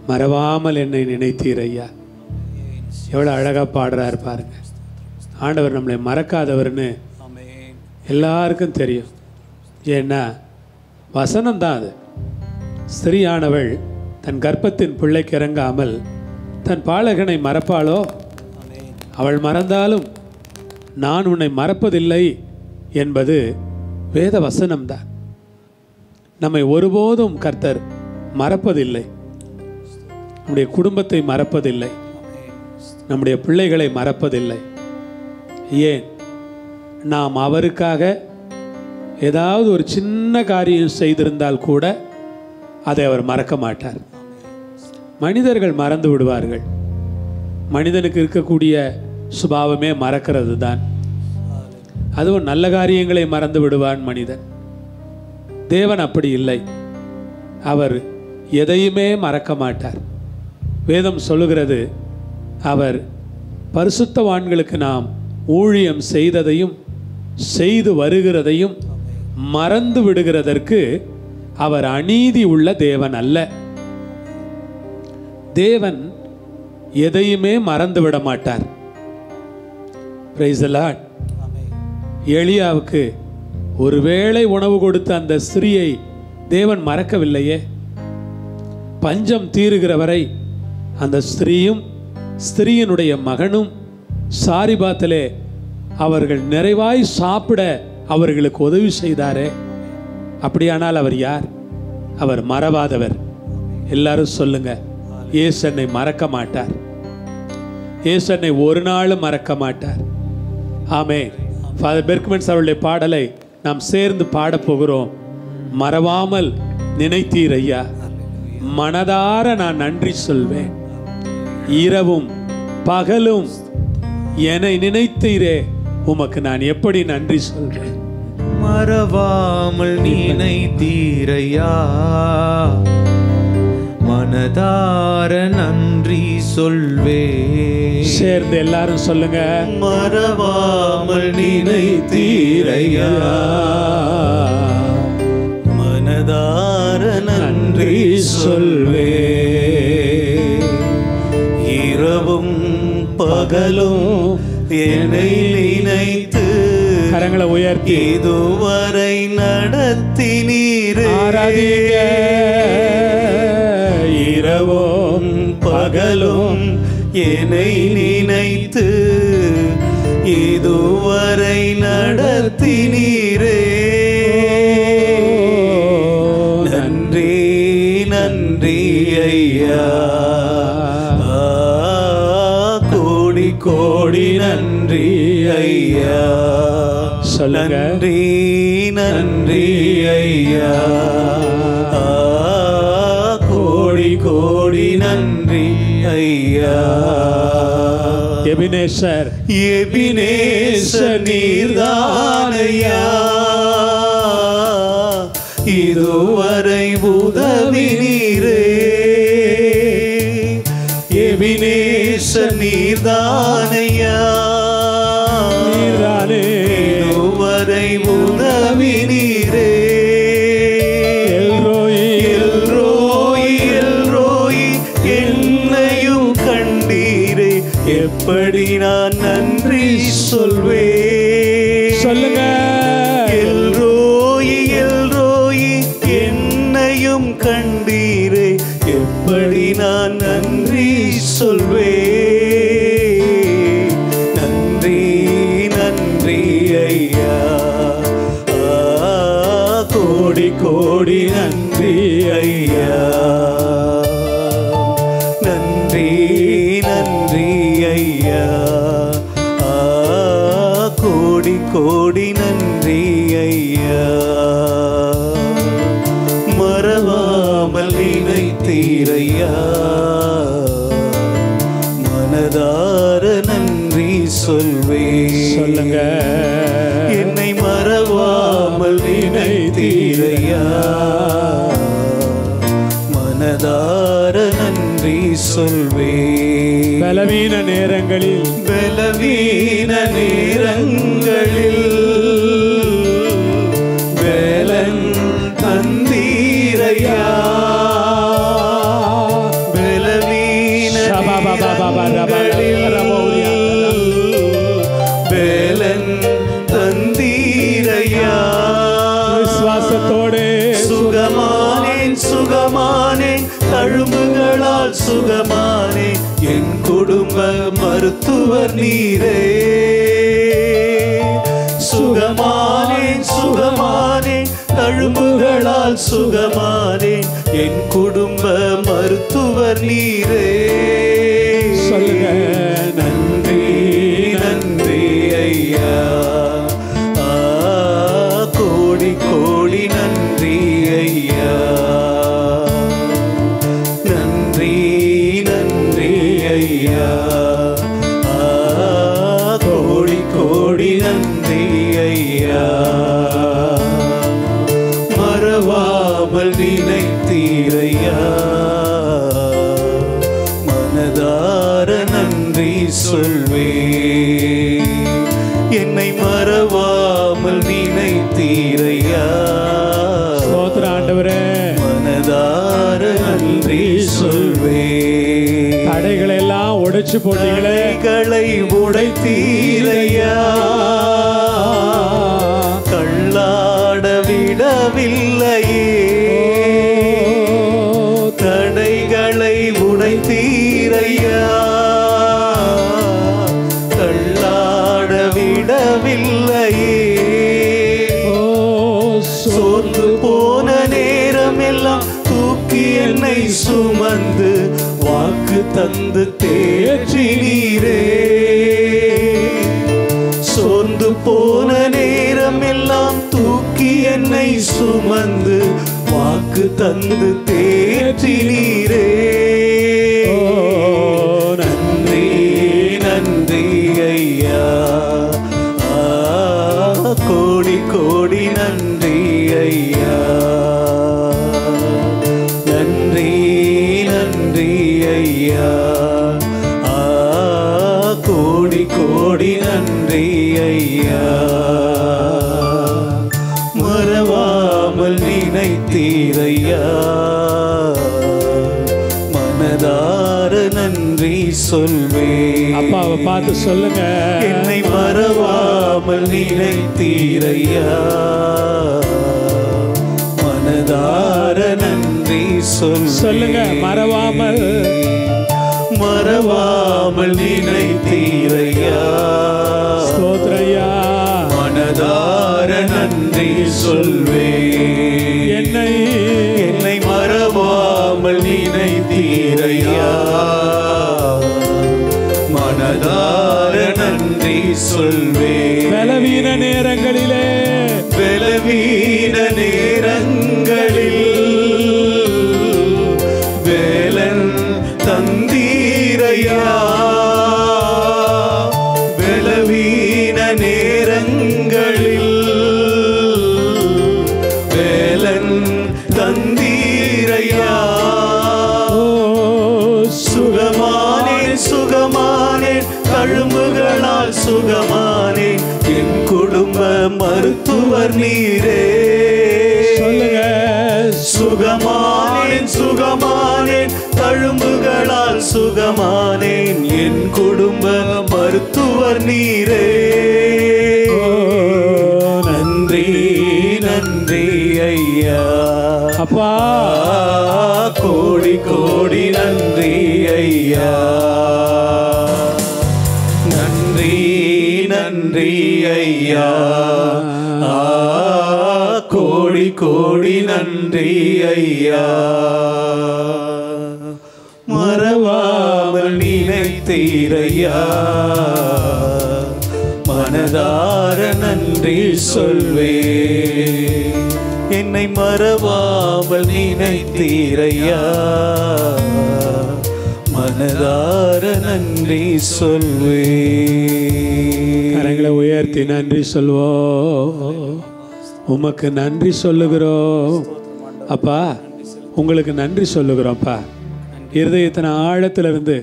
மறவாமல் என்னை நினைத்தீர் ஐயா. எவ்வளோ அழகாக பாடுறாரு பாருங்க. ஆண்டவர் நம்மளை மறக்காதவர்னு எல்லாருக்கும் தெரியும். ஏன்னா வசனம் தான் அது. ஸ்திரீயானவள் தன் கர்ப்பத்தின் பிள்ளைக்கு இறங்காமல் தன் பாலகனை மறப்பாளோ? அவள் மறந்தாலும் நான் உன்னை மறப்பதில்லை என்பது வேத வசனம்தான். நம்மை ஒருபோதும் கர்த்தர் மறப்பதில்லை. நம்முடைய குடும்பத்தை மறப்பதில்லை, நம்முடைய பிள்ளைகளை மறப்பதில்லை. ஏன்? நாம் அவருக்காக ஏதாவது ஒரு சின்ன காரியம் செய்திருந்தால் கூட அதை அவர் மறக்க மாட்டார். மனிதர்கள் மறந்து விடுவார்கள். மனிதனுக்கு இருக்கக்கூடிய சுபாவமே மறக்கிறது தான். அதுவும் நல்ல காரியங்களை மறந்து விடுவான் மனிதன். தேவன் அப்படி இல்லை. அவர் எதையுமே மறக்க மாட்டார். வேதம் சொல்லுகிறது, அவர் பரிசுத்தவான்களுக்கு நாம் ஊழியம் செய்ததையும் செய்து வருகிறதையும் மறந்து விடுகிறதற்கு அவர் அநீதி உள்ள தேவன் அல்ல. தேவன் எதையுமே மறந்து விட மாட்டார். Praise the lord. எலியாவுக்கு ஒருவேளை உணவு கொடுத்த அந்த ஸ்திரியை தேவன் மறக்கவில்லையே. பஞ்சம் தீருகிற வரை அந்த ஸ்திரீயும் ஸ்திரீயினுடைய மகனும் சாரிபாத்திலே அவர்கள் நிறைவாய் சாப்பிட அவர்களுக்கு உதவி செய்தாரே. அப்படியானால் அவர் யார்? அவர் மறவாதவர். எல்லாரும் சொல்லுங்க, இயேசு என்னை மறக்க மாட்டார். இயேசு என்னை ஒரு நாளும் மறக்க மாட்டார். ஆமென். ஃபாதர் பெர்க்மன்ஸ் அவருடைய பாடலை நாம் சேர்ந்து பாடப் போகிறோம். மறவாமல் நினைத்தீர் ஐயா, மனதார நான் நன்றி சொல்வேன். இரவும் பகலும் என்னை நினைத்தீரே, உமக்கு நான் எப்படி நன்றி சொல்வேன்.
மறவாமல் நினைத்தீரையா, மனதார நன்றி சொல்வே.
சேர்ந்து எல்லாரும் சொல்லுங்க,
மறவாமல் நினைத்தீரையா, மனதார நன்றி சொல்வே. இரவும் பகலும் என்னை நினைத்து
கரங்களை உயர்த்தி
இதுவரை நடத்தினீரே.
ஆராதிங்க.
இரவும் பகலும் என்னை நினைத்து இதுவரை நடத்தினீரே. நன்றி நன்றி ஐயா, கோடி கோடி நன்றி ஐயா. நன்றி நன்றி ஐயா, கோடி கோடி நன்றி ஐயா.
எபினேசர்
எபினேசர் நீர்தானையா, இதுவரை உதவி நீரே. எபினேசர் நீர்தானையா
நீர்தானே
இதுவரை உதவி நீரே
எல்ரோயி
எல்ரோயி எல்ரோயி என்னையும் கண்டீரே எப்படி நான் நன்றி சொல்வேன்
சொல்லுங்க
எல்ரோயி எல்ரோயி என்னையும் கண்டீரே எப்படி நான் நன்றி சொல்வேன் நன்றி நன்றி ஐயா கோடி கோடி நன்றி ஐயா நன்றி நன்றி ஐயா கோடி கோடி நன்றி ஐயா மறவாமல் நினைத்தீரையா மனதார நன்றி சொல்வேன்
சொல்லுங்க
என்னை மறவாமல் நினைத்தீரையா மனதார நன்றி சொல்வேன்
பலவீன நேரங்களில்
பலவீன நேரங்களில் வேலன் தந்தீரையா பலவீன வேலன் தந்தீரையா
விசுவாசத்தோடு
சுகமானேன் சுகமானேன் தழும்புகளால் சுகமானேன் என் குடும்ப மருத்துவர் நீரே சுகமானேன் சுகமானேன் தழும்புகளால் சுகமானேன் என் குடும்ப மருத்துவர் நீரே
சொல்லுங்க
நன்றி நன்றி ஐயா கோடி கோடி நன்றி ஐயா நன்றி நன்றி ஐயா கோடி கோடி நன்றி ஐயா மறவாமல் நினைத்தீரையா மனதார நன்றி சொல்வேன் என்னை மறவாமல் நினைத்தீரையா
ஸ்தோத்திரம் ஆண்டவரே
மனதார நன்றி சொல்வேன்
தடைகளை எல்லாம் உடைச்சு போட்டீங்களே
தடைகளை உடைத்தீரையா தள்ளாட விடவில்லையே தடைகளை உடைத்தீரையா தள்ளாட விடவில்லையே சோர்ந்து போன நேரம் எல்லாம் தூக்கி என்னை சுமந்து வாக்கு தந்து தேற்றினீரே சோர்ந்து போன நேரம் எல்லாம் தூக்கி என்னை சுமந்து வாக்கு தந்து தேற்றினீரே நன்றி நன்றி ஐயா கோடி கோடி நன்றி ஐயா நன்றி நன்றி ஐயா கோடி கோடி நன்றி ஐயா மறவாமல் நினைத்தீரையா மனதார நன்றி சொல்வேன்
அப்பாவை பார்த்து சொல்லுங்க
என்னை மறவாமல் நினைத்தீரையா மனதார நன்றி
சொல்லுங்க மறவாமல்
மறவாமல் நினைத்தீரையா
ஸ்தோத்திரையா
மனதார நன்றி சொல்வேன் என்னை மறவாமல் நினைத்தீரையா மனதார நன்றி சொல்வேன்
பலவீன நேரங்களிலே
பலவீன நேரங்களில் வேலன் தந்தீரையா பலவீன நேரங்களில் வேலன் தந்தீரையா சுகமானேன் சுகமானேன் சுகமானேன், என் குடும்ப மருத்துவர் நீரே.
சொல்லுங்க.
சுகமானேன் சுகமானேன், தழும்புகளால் சுகமானேன், என் குடும்ப மருத்துவர் நீரே. நன்றி நன்றி ஐயா
அப்பா,
கோடி கோடி நன்றி ஐயா. நன்றி நன்றி ஐயா, கோடி கோடி நன்றி ஐயா. மறவாமல் நினைத்தீரையா, மனதார நன்றி சொல்வே. என்னை மறவாமல் நினைத்தீரையா, மனதார நன்றி சொல்வே.
கரங்களை உயர்த்தி நன்றி சொல்வோம். உமக்கு நன்றி சொல்லுகிறோம் அப்பா. உங்களுக்கு நன்றி சொல்லுகிறோம்ப்பா. இருதயத்தின் ஆழத்திலிருந்து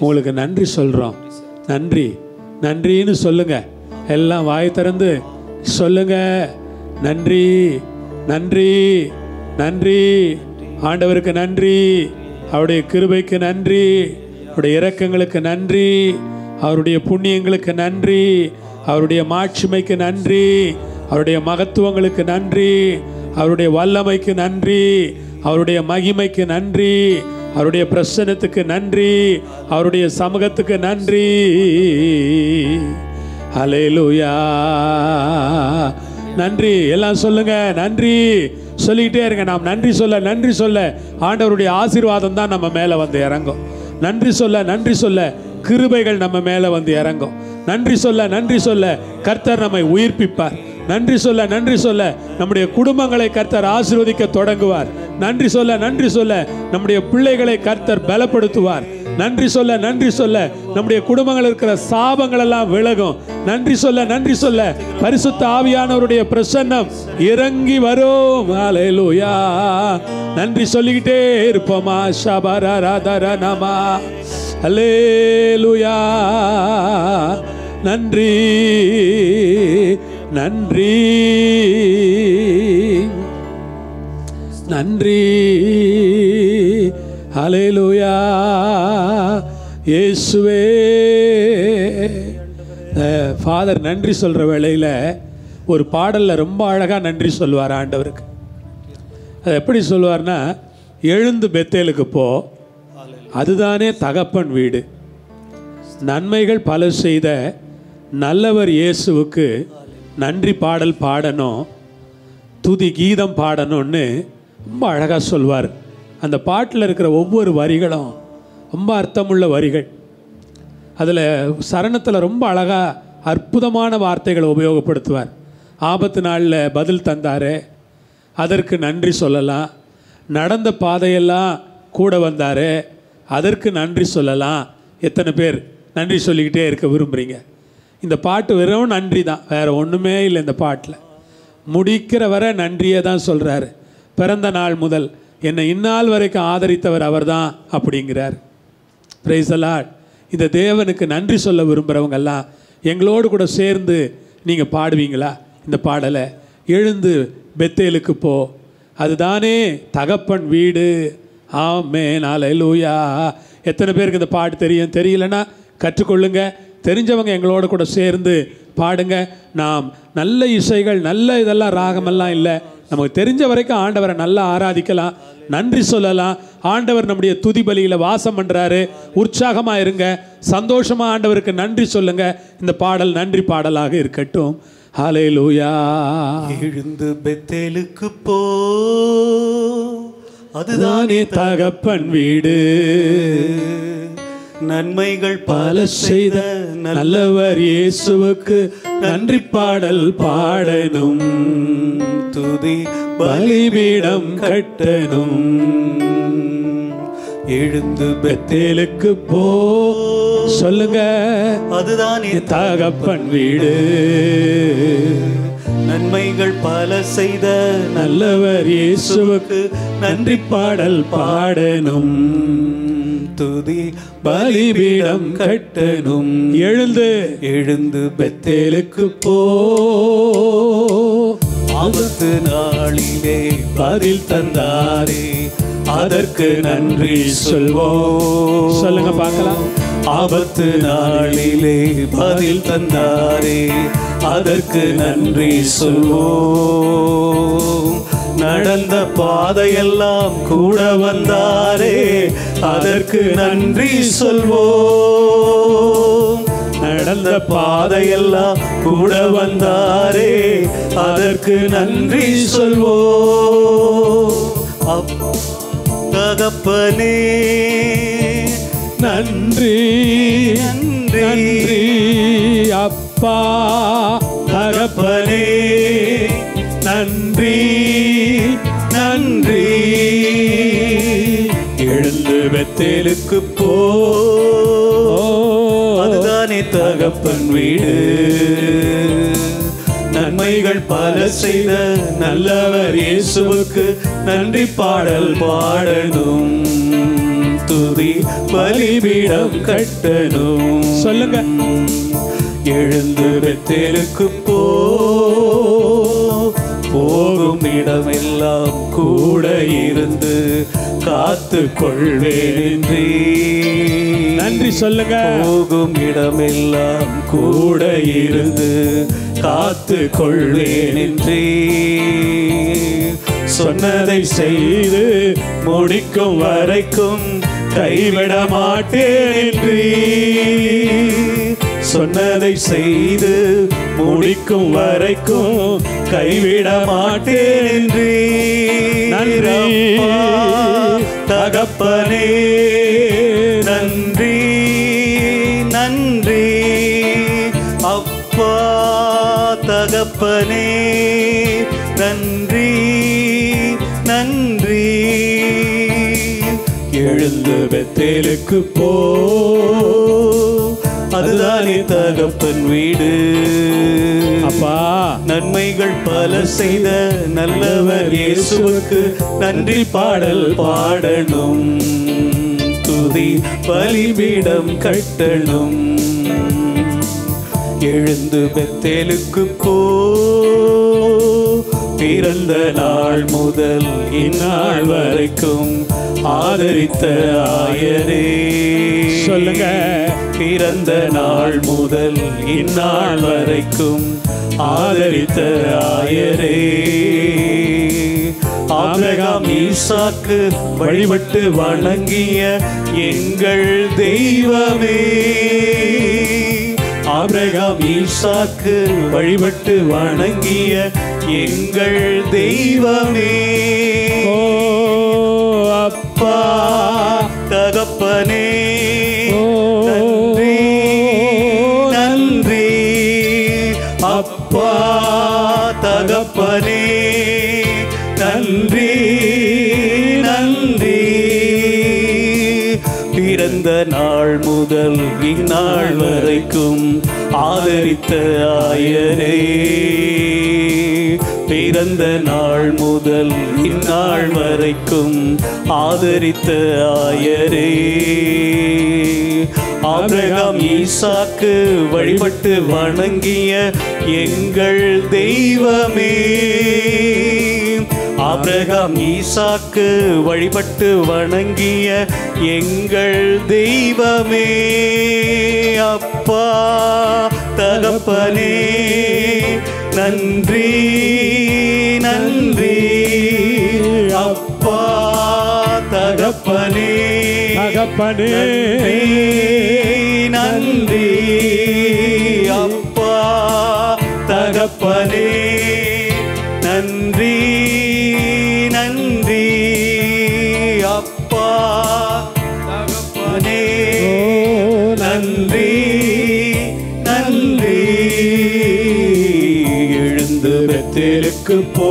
உங்களுக்கு நன்றி சொல்கிறோம். நன்றி நன்றின்னு சொல்லுங்க. எல்லாம் வாய் திறந்து சொல்லுங்க. நன்றி நன்றி நன்றி. ஆண்டவருக்கு நன்றி, அவருடைய கிருபைக்கு நன்றி, அவருடைய இரக்கங்களுக்கு நன்றி, அவருடைய புண்ணியங்களுக்கு நன்றி, அவருடைய மாட்சிமைக்கு நன்றி, அவருடைய மகத்துவங்களுக்கு நன்றி, அவருடைய வல்லமைக்கு நன்றி, அவருடைய மகிமைக்கு நன்றி, அவருடைய பிரசன்னத்துக்கு நன்றி, அவருடைய சமூகத்துக்கு நன்றி. ஹல்லேலூயா. நன்றி எல்லாம் சொல்லுங்க. நன்றி சொல்லிக்கிட்டே இருங்க. நாம் நன்றி சொல்ல நன்றி சொல்ல ஆண்டவருடைய ஆசீர்வாதம் தான் நம்ம மேலே வந்து இறங்கும். நன்றி சொல்ல நன்றி சொல்ல கிருபைகள் நம்ம மேலே வந்து இறங்கும். நன்றி சொல்ல நன்றி சொல்ல கர்த்தர் நம்மை உயிர்ப்பிப்பார். நன்றி சொல்ல நன்றி சொல்ல நம்முடைய குடும்பங்களை கர்த்தர் ஆசீர்வதிக்க தொடங்குவார். நன்றி சொல்ல நன்றி சொல்ல நம்முடைய பிள்ளைகளை கர்த்தர் பலப்படுத்துவார். நன்றி சொல்ல நன்றி சொல்ல நம்முடைய குடும்பங்கள் இருக்கிற சாபங்கள் எல்லாம் விலகும். நன்றி சொல்ல நன்றி சொல்ல பரிசுத்த ஆவியானவருடைய பிரசன்னம் இறங்கி வரும். ஹல்லேலூயா. நன்றி சொல்லிக்கிட்டே இருப்போமா. ஷபரரதரனமா. ஹல்லேலூயா. நன்றி நன்றி நன்றி. ஹல்லேலூயா. இயேசுவே. ஃபாதர் நன்றி சொல்கிற வேளையில் ஒரு பாடலில் ரொம்ப அழகாக நன்றி சொல்லுவார் ஆண்டவருக்கு. அது எப்படி சொல்லுவார்னா, எழுந்து பெத்தேலுக்கு போ, அதுதானே தகப்பன் வீடு, நன்மைகள் பல செய்த நல்லவர் இயேசுவுக்கு நன்றி பாடல் பாடணும், துதி கீதம் பாடணும்னு ரொம்ப அழகாக சொல்வார். அந்த பாட்டில் இருக்கிற ஒவ்வொரு வரிகளும் ரொம்ப அர்த்தமுள்ள வரிகள். அதில் சரணத்தில் ரொம்ப அழகாக அற்புதமான வார்த்தைகளை உபயோகப்படுத்துவார். ஆபத்து நாளில் பதில் தந்தார், அதற்கு நன்றி சொல்லலாம். நடந்த பாதையெல்லாம் கூட வந்தார், அதற்கு நன்றி சொல்லலாம். எத்தனை பேர் நன்றி சொல்லிக்கிட்டே இருக்க விரும்புகிறீங்க? இந்த பாட்டு வெறும் நன்றி தான், வேறு ஒன்றுமே இல்லை. இந்த பாட்டில் முடிக்கிற வரை நன்றியே தான் சொல்கிறாரு. பிறந்த நாள் முதல் என்னை இந்நாள் வரைக்கும் ஆதரித்தவர் அவர் தான் அப்படிங்கிறார். Price the Lord. இந்த தேவனுக்கு நன்றி சொல்ல விரும்புகிறவங்கெல்லாம் எங்களோடு கூட சேர்ந்து நீங்கள் பாடுவீங்களா இந்த பாடலை? எழுந்து பெத்தேலுக்கு போ, அதுதானே தகப்பன் வீடு. ஆமென். ஹல்லேலூயா. எத்தனை பேருக்கு இந்த பாட்டு தெரியும்? தெரியலன்னா கற்றுக்கொள்ளுங்க. தெரிஞ்சவங்க எங்களோட கூட சேர்ந்து பாடுங்க. நாம் நல்ல இசைகள், நல்ல இதெல்லாம் ராகமெல்லாம் இல்லை, நமக்கு தெரிஞ்ச வரைக்கும் ஆண்டவரை நல்லா ஆராதிக்கலாம், நன்றி சொல்லலாம். ஆண்டவர் நம்முடைய துதி பலியில் வாசம் பண்ணுறாரு. உற்சாகமாக இருங்க, சந்தோஷமாக ஆண்டவருக்கு நன்றி சொல்லுங்க. இந்த பாடல் நன்றி பாடலாக இருக்கட்டும். ஹல்லேலூயா.
எழுந்து பெத்தேலுக்கு போ,
அதுதானே தகப்பன் வீடு,
நன்மைகள்
பல செய்த நல்லவர் இயேசுவுக்கு நன்றி பாடல் பாடணும்,
துதி
பலிபீடம் கட்டணும்.
எழுந்து
பெத்தேலுக்கு போ சொல்லுங்க,
அதுதானே
தகப்பன் வீடு,
நன்மைகள் பல செய்த
நல்லவர் இயேசுவுக்கு நன்றி பாடல் பாடணும்,
துதி பலிபீடம் கட்டணும். எழுந்து பெத்தேலுக்கு போ, ஆபத்து நாளிலே பதில் தந்தாரே, அதற்கு நன்றி சொல்வோம்.
சொல்லுங்க பார்க்கலாம்.
ஆபத்து நாளிலே பதில் தந்தாரே, அதற்கு நன்றி சொல்வோம். நடந்த பாதையெல்லாம் கூட வந்தாரே, அதற்கு நன்றி சொல்வோம். நடந்த பாதையெல்லாம் கூட வந்தாரே, அதற்கு நன்றி சொல்வோம். தகப்பனே
நன்றி நன்றி அப்பா, தகப்பனே நன்றி நன்றி.
எழுந்து பெத்தேலுக்கு போ, அதுதானே தகப்பன் வீடு. நன்மைகள் பல செய்த நல்லவர் இயேசுவுக்கு நன்றி பாடல் பாடணும். துதி பலிபீடம் கட்டணும்.
சொல்லுங்க.
எழுந்து பெத்தேலுக்கு போ, போகும் இடமெல்லாம் கூட இருந்து காத்து கொள்வேன்.
நன்றி சொல்லுங்க.
போகும் இடமெல்லாம் கூட இருந்து காத்து கொள்வேன். சொன்னதை செய்து முடிக்கும் வரைக்கும் கைவிட மாட்டேன். சொன்னதை செய்து முடிக்கும் வரைக்கும் கைவிட மாட்டேன்.
நன்றி
தகப்பனே நன்றி நன்றி அப்பா, தகப்பனே நன்றி நன்றி. எழுந்து பெத்தேலுக்கு போ, அதுதானே தகப்பன் வீடு.
அப்பா
நன்மைகள் பல செய்த நல்லவர் இயேசுவுக்கு நன்றி பாடல் பாடணும். துதி பலிபீடம் கட்டணும். எழுந்து பெத்தேலுக்கு போ, பிறந்த நாள் முதல் இந்நாள் வரைக்கும் ஆதரித்த ஆயரே.
சொல்லுங்க.
பிறந்த நாள் முதல் இந்நாள் வரைக்கும் ஆதரித்த ஆயரே. ஆபிரகாம் ஈசாக்கு வழிபட்டு வணங்கிய எங்கள் தெய்வமே. ஆபிரகாம் ஈசாக்கு வழிபட்டு வணங்கிய எங்கள் தெய்வமே.
ஓ அப்பா,
தகப்பனே
நன்றி
நன்றி அப்பா, தகப்பனே நன்றி நன்றி. பிறந்த நாள் முதல் இந்நாள் வரைக்கும் ஆதரித்த ஆயரே. பிறந்த நாள் முதல் இந்நாள் வரைக்கும் ஆதரித்த ஆயரே. ஆபிரகாம் ஈசாக்கு வழிபட்டு வணங்கிய எங்கள் தெய்வமே. ஆபிரகாம் ஈசாக்கு வழிபட்டு வணங்கிய எங்கள் தெய்வமே. அப்பா, தகப்பனே நன்றி நன்றி அப்பா, தகப்பனே
தகப்பனே
நன்றி அப்பா, தகப்பனே நன்றி நன்றி அப்பா, தகப்பனே நன்றி நன்றி. எழுந்து பெத்தேலுக்கு போ,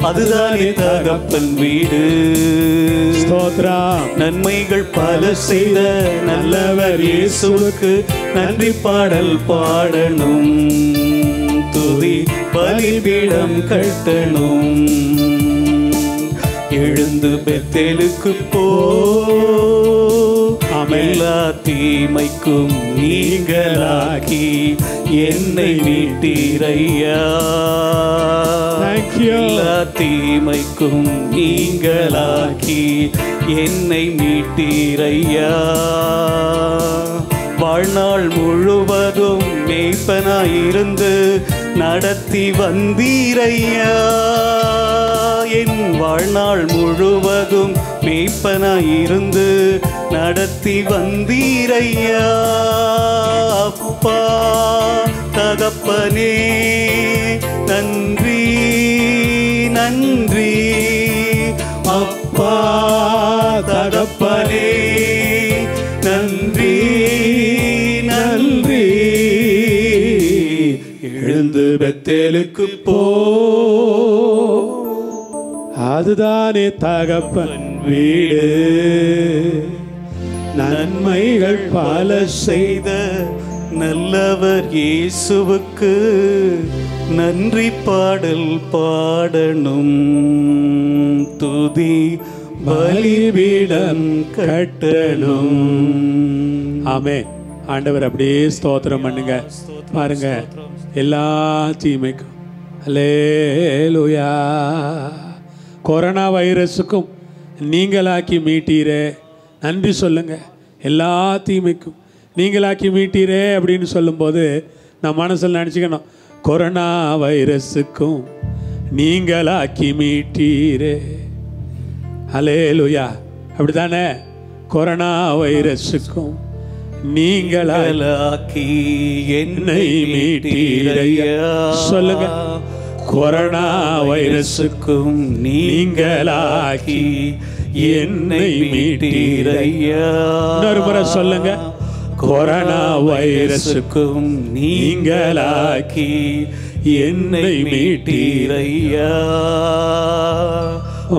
அதுதானே தகப்பன் வீடு.
ஸ்தோத்திரம்.
நன்மைகள் பல செய்த நல்லவர் இயேசுவுக்கு நன்றி பாடல் பாடணும். துதி பலிபீடம் கட்டணும். எழுந்து எழுந்து பெத்தேலுக்கு போ, எல்லா தீமைக்கும் நீங்களாக்கி என்னை மீட்டீரையா. எல்லா தீமைக்கும் நீங்களாக்கி என்னை மீட்டீரையா. வாழ்நாள் முழுவதும் மேய்ப்பனாயிருந்து நடத்தி வந்தீரையா. என் வாழ்நாள் முழுவதும் மேய்ப்பனாயிருந்து நடத்தி வந்தீரையா. அப்பா தகப்பனே நன்றி நன்றி. அப்பா தகப்பனே நன்றி நன்றி. எழுந்து பெத்தேலுக்கு போ,
அதுதானே தகப்பன் வீடு.
நன்மைகள் பல செய்த நல்லவர் இயேசுவுக்கு நன்றி பாடல் பாடணும். துதி பலிபீடம் கட்டணும்.
ஆமென். ஆண்டவர் அப்படியே ஸ்தோத்திரம் பண்ணுங்க. பாருங்க, எல்லா தீமைக்கும் அல்லேலூயா. கொரோனா வைரஸுக்கும் நீங்களாக்கி மீட்டீரே, நன்றி சொல்லுங்க. எல்லா தீமைக்கும் நீங்களாக்கி மீட்டீரே அப்படின்னு சொல்லும்போது நான் மனசில் நினச்சிக்கணும், கொரோனா வைரஸுக்கும் நீங்களாக்கி மீட்டீரே. அல்லேலூயா. அப்படித்தானே? கொரோனா வைரஸுக்கும் நீங்களாக்கி என்னை மீட்டீரையா. சொல்லுங்க, கொரோனா வைரஸுக்கும் நீங்களாக்கி என்னை மீட்டீரையா. இன்னொரு முறை சொல்லுங்க, கொரோனா வைரஸுக்கும் நீங்களாக்கி என்னை மீட்டீரையா.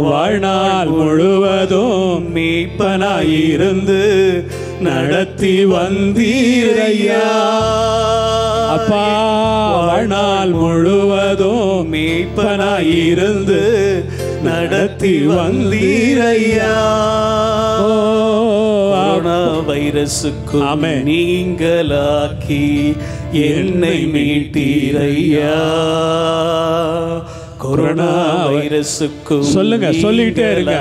வாழ்நாள் முழுவதும் மேய்ப்பனாயிருந்து நடத்தி வந்தீரையா. அப்பா, வாழ்நாள் முழுவதும் மேய்ப்பனாயிருந்து நடத்தி வந்தீரையா. கொரோனா வைரஸுக்கும் நீங்களாக்கி என்னை மீட்டீரையா. கொரோனா வைரஸுக்கும் சொல்லுங்க, சொல்லிக்கிட்டே இருங்க.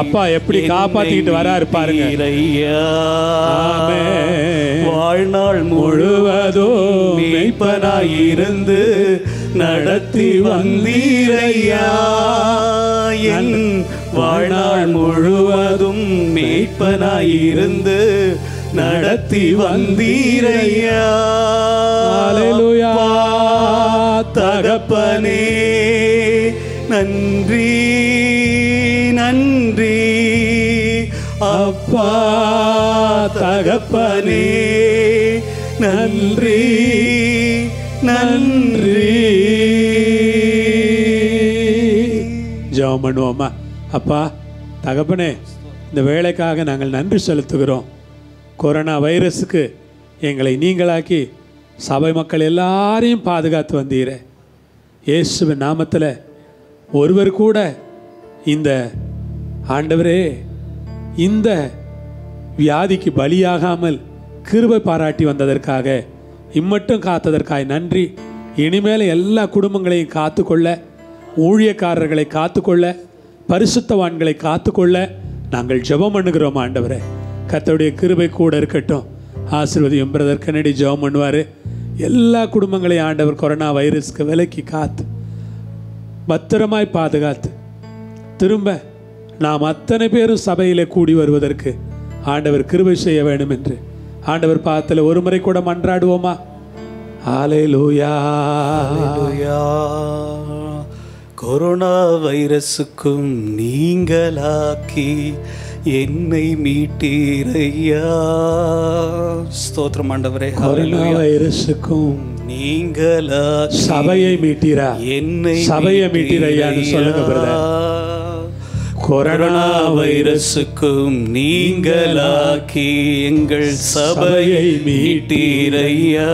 அப்பா எப்படி காப்பாத்திக்கிட்டு வராரு பாருங்க.
வாழ்நாள் முழுவதும் மேய்ப்பனாயிருந்து நடத்தி வந்தீரையா. என் வாழ்நாள் முழுவதும் மேய்ப்பனாயிருந்து நடத்தி வந்தீரையா.
அல்லேலூயா.
தகப்பனே நன்றி நன்றி. அப்பா தகப்பனே நன்றி நன்றி.
ஜெபம் பண்ணுவோமா? அப்பா தகப்பனே, இந்த வேலைக்காக நாங்கள் நன்றி செலுத்துகிறோம். கொரோனா வைரஸுக்கு எங்களை நீங்களாக்கி சபை மக்கள் எல்லாரையும் பாதுகாத்து வந்தீரே. இயேசுவின் நாமத்தில் ஒருவர் கூட இந்த ஆண்டவரே இந்த வியாதிக்கு பலியாகாமல் கிருபை பாராட்டி வந்ததற்காக, இம்மட்டும் காத்ததற்காக நன்றி. இனிமேல் எல்லா குடும்பங்களையும் காத்துக்கொள்ள, ஊழியக்காரர்களை காத்துக்கொள்ள, பரிசுத்தவான்களை காத்துக்கொள்ள நாங்கள் ஜெபம் பண்ணுகிறோம். ஆண்டவரே, கர்த்தருடைய கிருபை கூட இருக்கட்டும். ஆசீர்வதியும். பிரதர் கென்னடி ஜெபம் பண்ணுவார். எல்லா குடும்பங்களையும் ஆண்டவர் கொரோனா வைரஸ்க்கு விலக்கி காத்து பத்திரமாய் பாதுகாத்து திரும்ப நாம் அத்தனை பேரும் சபையிலே கூடி வருவதற்கு ஆண்டவர் கிருபை செய்ய வேண்டும் என்று ஆண்டவர் பாதத்தில் ஒரு முறை கூட மன்றாடுவோமா? ஹல்லேலூயா.
கொரோனா வைரஸுக்கும் நீங்களாக்கி என்னை மீட்டீரையா. ஸ்தோத்திரம் ஆண்டவரே.
கொரோனா வைரஸுக்கும்
நீங்களாக்கி
சபையை மீட்டீரா,
என்னை
சபையை மீட்டீரையான்னு சொல்லுங்க பிரதர்.
கொரோனா வைரஸுக்கும் நீங்களாக்கி எங்கள் சபையை மீட்டீரையா.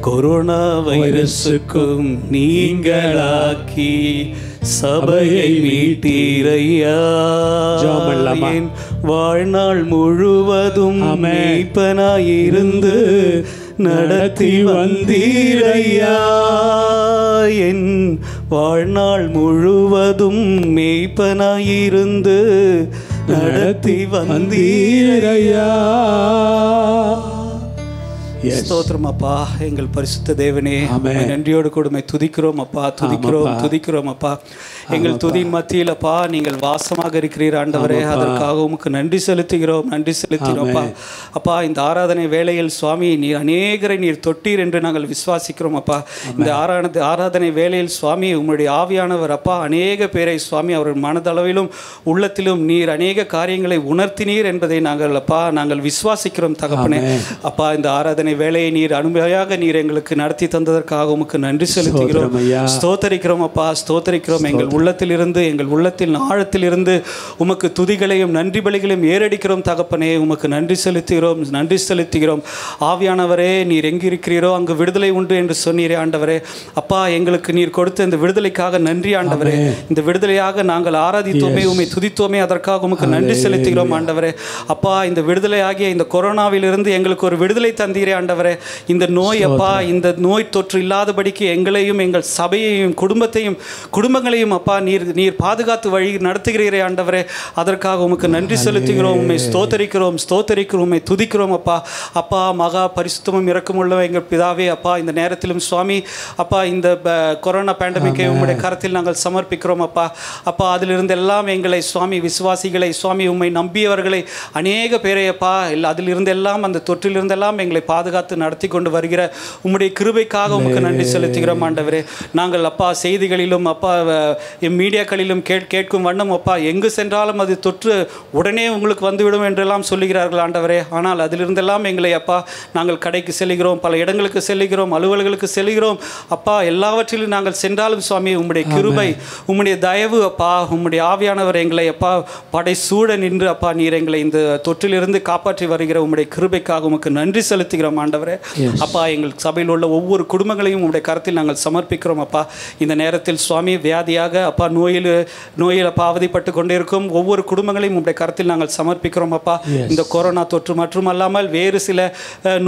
கொரோனா வைரஸுக்கும் நீங்களாக்கி சபையை மீட்டீரையா. என் வாழ்நாள் முழுவதும் மேய்ப்பனாயிருந்து நடத்தி வந்தீரையா. என் வாழ்நாள் முழுவதும் மேய்ப்பனாயிருந்து நடத்தி வந்தீரையா.
ஸ்தோத்திரம் அப்பா. எங்கள் பரிசுத்த தேவனே, நன்றியோடு கொடுமை துதிக்கிறோம் அப்பா, துதிக்கிறோம் அப்பா. எங்கள் துதியின் மத்தியில் அப்பா நீங்கள் வாசமாக இருக்கிறீர் ஆண்டவரே. அதற்காக உமக்கு நன்றி செலுத்துகிறோம் அப்பா. அப்பா, இந்த ஆராதனை வேளையில் சுவாமி நீர் அநேகரை நீர் தொட்டீர் என்று நாங்கள் விசுவாசிக்கிறோம் அப்பா. இந்த ஆராதனை வேளையில் சுவாமி உம்முடைய ஆவியானவர் அப்பா அநேக பேரை சுவாமி அவர்கள் மனதளவிலும் உள்ளத்திலும் நீர் அநேக காரியங்களை உணர்த்தினீர் என்பதை நாங்கள் விசுவாசிக்கிறோம் தகப்பனே. அப்பா, இந்த ஆராதனை வேலையை நீர் அனுமதியாக நீர் எங்களுக்கு நடத்தி தந்ததற்காக உமக்கு நன்றி செலுத்துகிறோம். ஸ்தோத்தரிக்கிறோம் அப்பா, ஸ்தோத்தரிக்கிறோம். எங்கள் உள்ளத்திலிருந்து, எங்கள் உள்ளத்தின் ஆழத்திலிருந்து உமக்கு துதிகளையும் நன்றி பலிகளையும் ஏறடிக்கிறோம் தகப்பனே. உமக்கு நன்றி செலுத்துகிறோம். ஆவியானவரே, நீர் எங்கிருக்கிறீரோ அங்கு விடுதலை உண்டு என்று சொன்னீரே ஆண்டவரே. அப்பா, எங்களுக்கு நீர் கொடுத்த இந்த விடுதலைக்காக நன்றி ஆண்டவரே. இந்த விடுதலையாக நாங்கள் ஆராதித்தோமே, உம்மை துதித்தோமே, அதற்காக உமக்கு நன்றி செலுத்துகிறோம் ஆண்டவரே. அப்பா, இந்த விடுதலை ஆகிய இந்த கொரோனாவிலிருந்து எங்களுக்கு ஒரு விடுதலை தந்தீரே ஆண்டவரே. இந்த நோய் அப்பா, இந்த நோய் தொற்று இல்லாதபடிக்கு எங்களையும் எங்கள் சபையையும் குடும்பங்களையும் அப்பா நீர் பாதுகாத்து வழி நடத்துகிறீரே ஆண்டவரே. அதற்காக உமக்கு நன்றி செலுத்துகிறோம். உம்மை ஸ்தோத்தரிக்கிறோம், உம்மை துதிக்கிறோம் அப்பா. அப்பா, மகா பரிசுத்தமும் இரக்கமுள்ள எங்கள் பிதாவே அப்பா, இந்த நேரத்திலும் சுவாமி அப்பா இந்த கொரோனா பேண்டமிக்கை உம்முடைய கரத்தில் நாங்கள் சமர்ப்பிக்கிறோம் அப்பா. அப்பா, அதிலிருந்து எல்லாம் எங்களை சுவாமி விசுவாசிகளை சுவாமி உம்மை நம்பியவர்களை அநேக பேரை அப்பா அதிலிருந்து எல்லாம் அந்த தொற்றிலிருந்தெல்லாம் எங்களை பாதுகாத்து நடத்தி கொண்டு வருகிற உம்முடைய கிருபைக்காக உமக்கு நன்றி செலுத்துகிறோம் ஆண்டவரே. நாங்கள் அப்பா செய்திகளிலும் அப்பா மீடியாக்களிலும் கேட்கும் வண்ணம் அப்பா எங்கு சென்றாலும் அது தொற்று உடனே உங்களுக்கு வந்துவிடும் என்றெல்லாம் சொல்லுகிறார்கள் ஆண்டவரே. ஆனால் அதிலிருந்தெல்லாம் எங்களை அப்பா நாங்கள் கடைக்கு செல்கிறோம், பல இடங்களுக்கு செல்கிறோம், அலுவலர்களுக்கு செல்கிறோம் அப்பா. எல்லாவற்றிலும் நாங்கள் சென்றாலும் சுவாமி உம்முடைய கிருபை, உம்முடைய தயவு அப்பா, உம்முடைய ஆவியானவர் எங்களை அப்பா படை சூட நின்று அப்பா நீர் எங்களை இந்த தொற்றிலிருந்து காப்பாற்றி வருகிற உம்முடைய கிருபைக்காக உமக்கு நன்றி செலுத்துகிறோம் ஆண்டவரே. அப்பா, எங்கள் சபையில் உள்ள ஒவ்வொரு குடும்பங்களையும் உம்முடைய கரத்தில் நாங்கள் சமர்ப்பிக்கிறோம் அப்பா. இந்த நேரத்தில் சுவாமி வியாதியாக அப்பா நோயில் அப்பா அவதிப்பட்டு கொண்டிருக்கும் ஒவ்வொரு குடும்பங்களையும் உம்முடைய கரத்தில் நாங்கள் சமர்ப்பிக்கிறோம் அப்பா. இந்த கொரோனா தொற்று மட்டுமல்லாமல் வேறு சில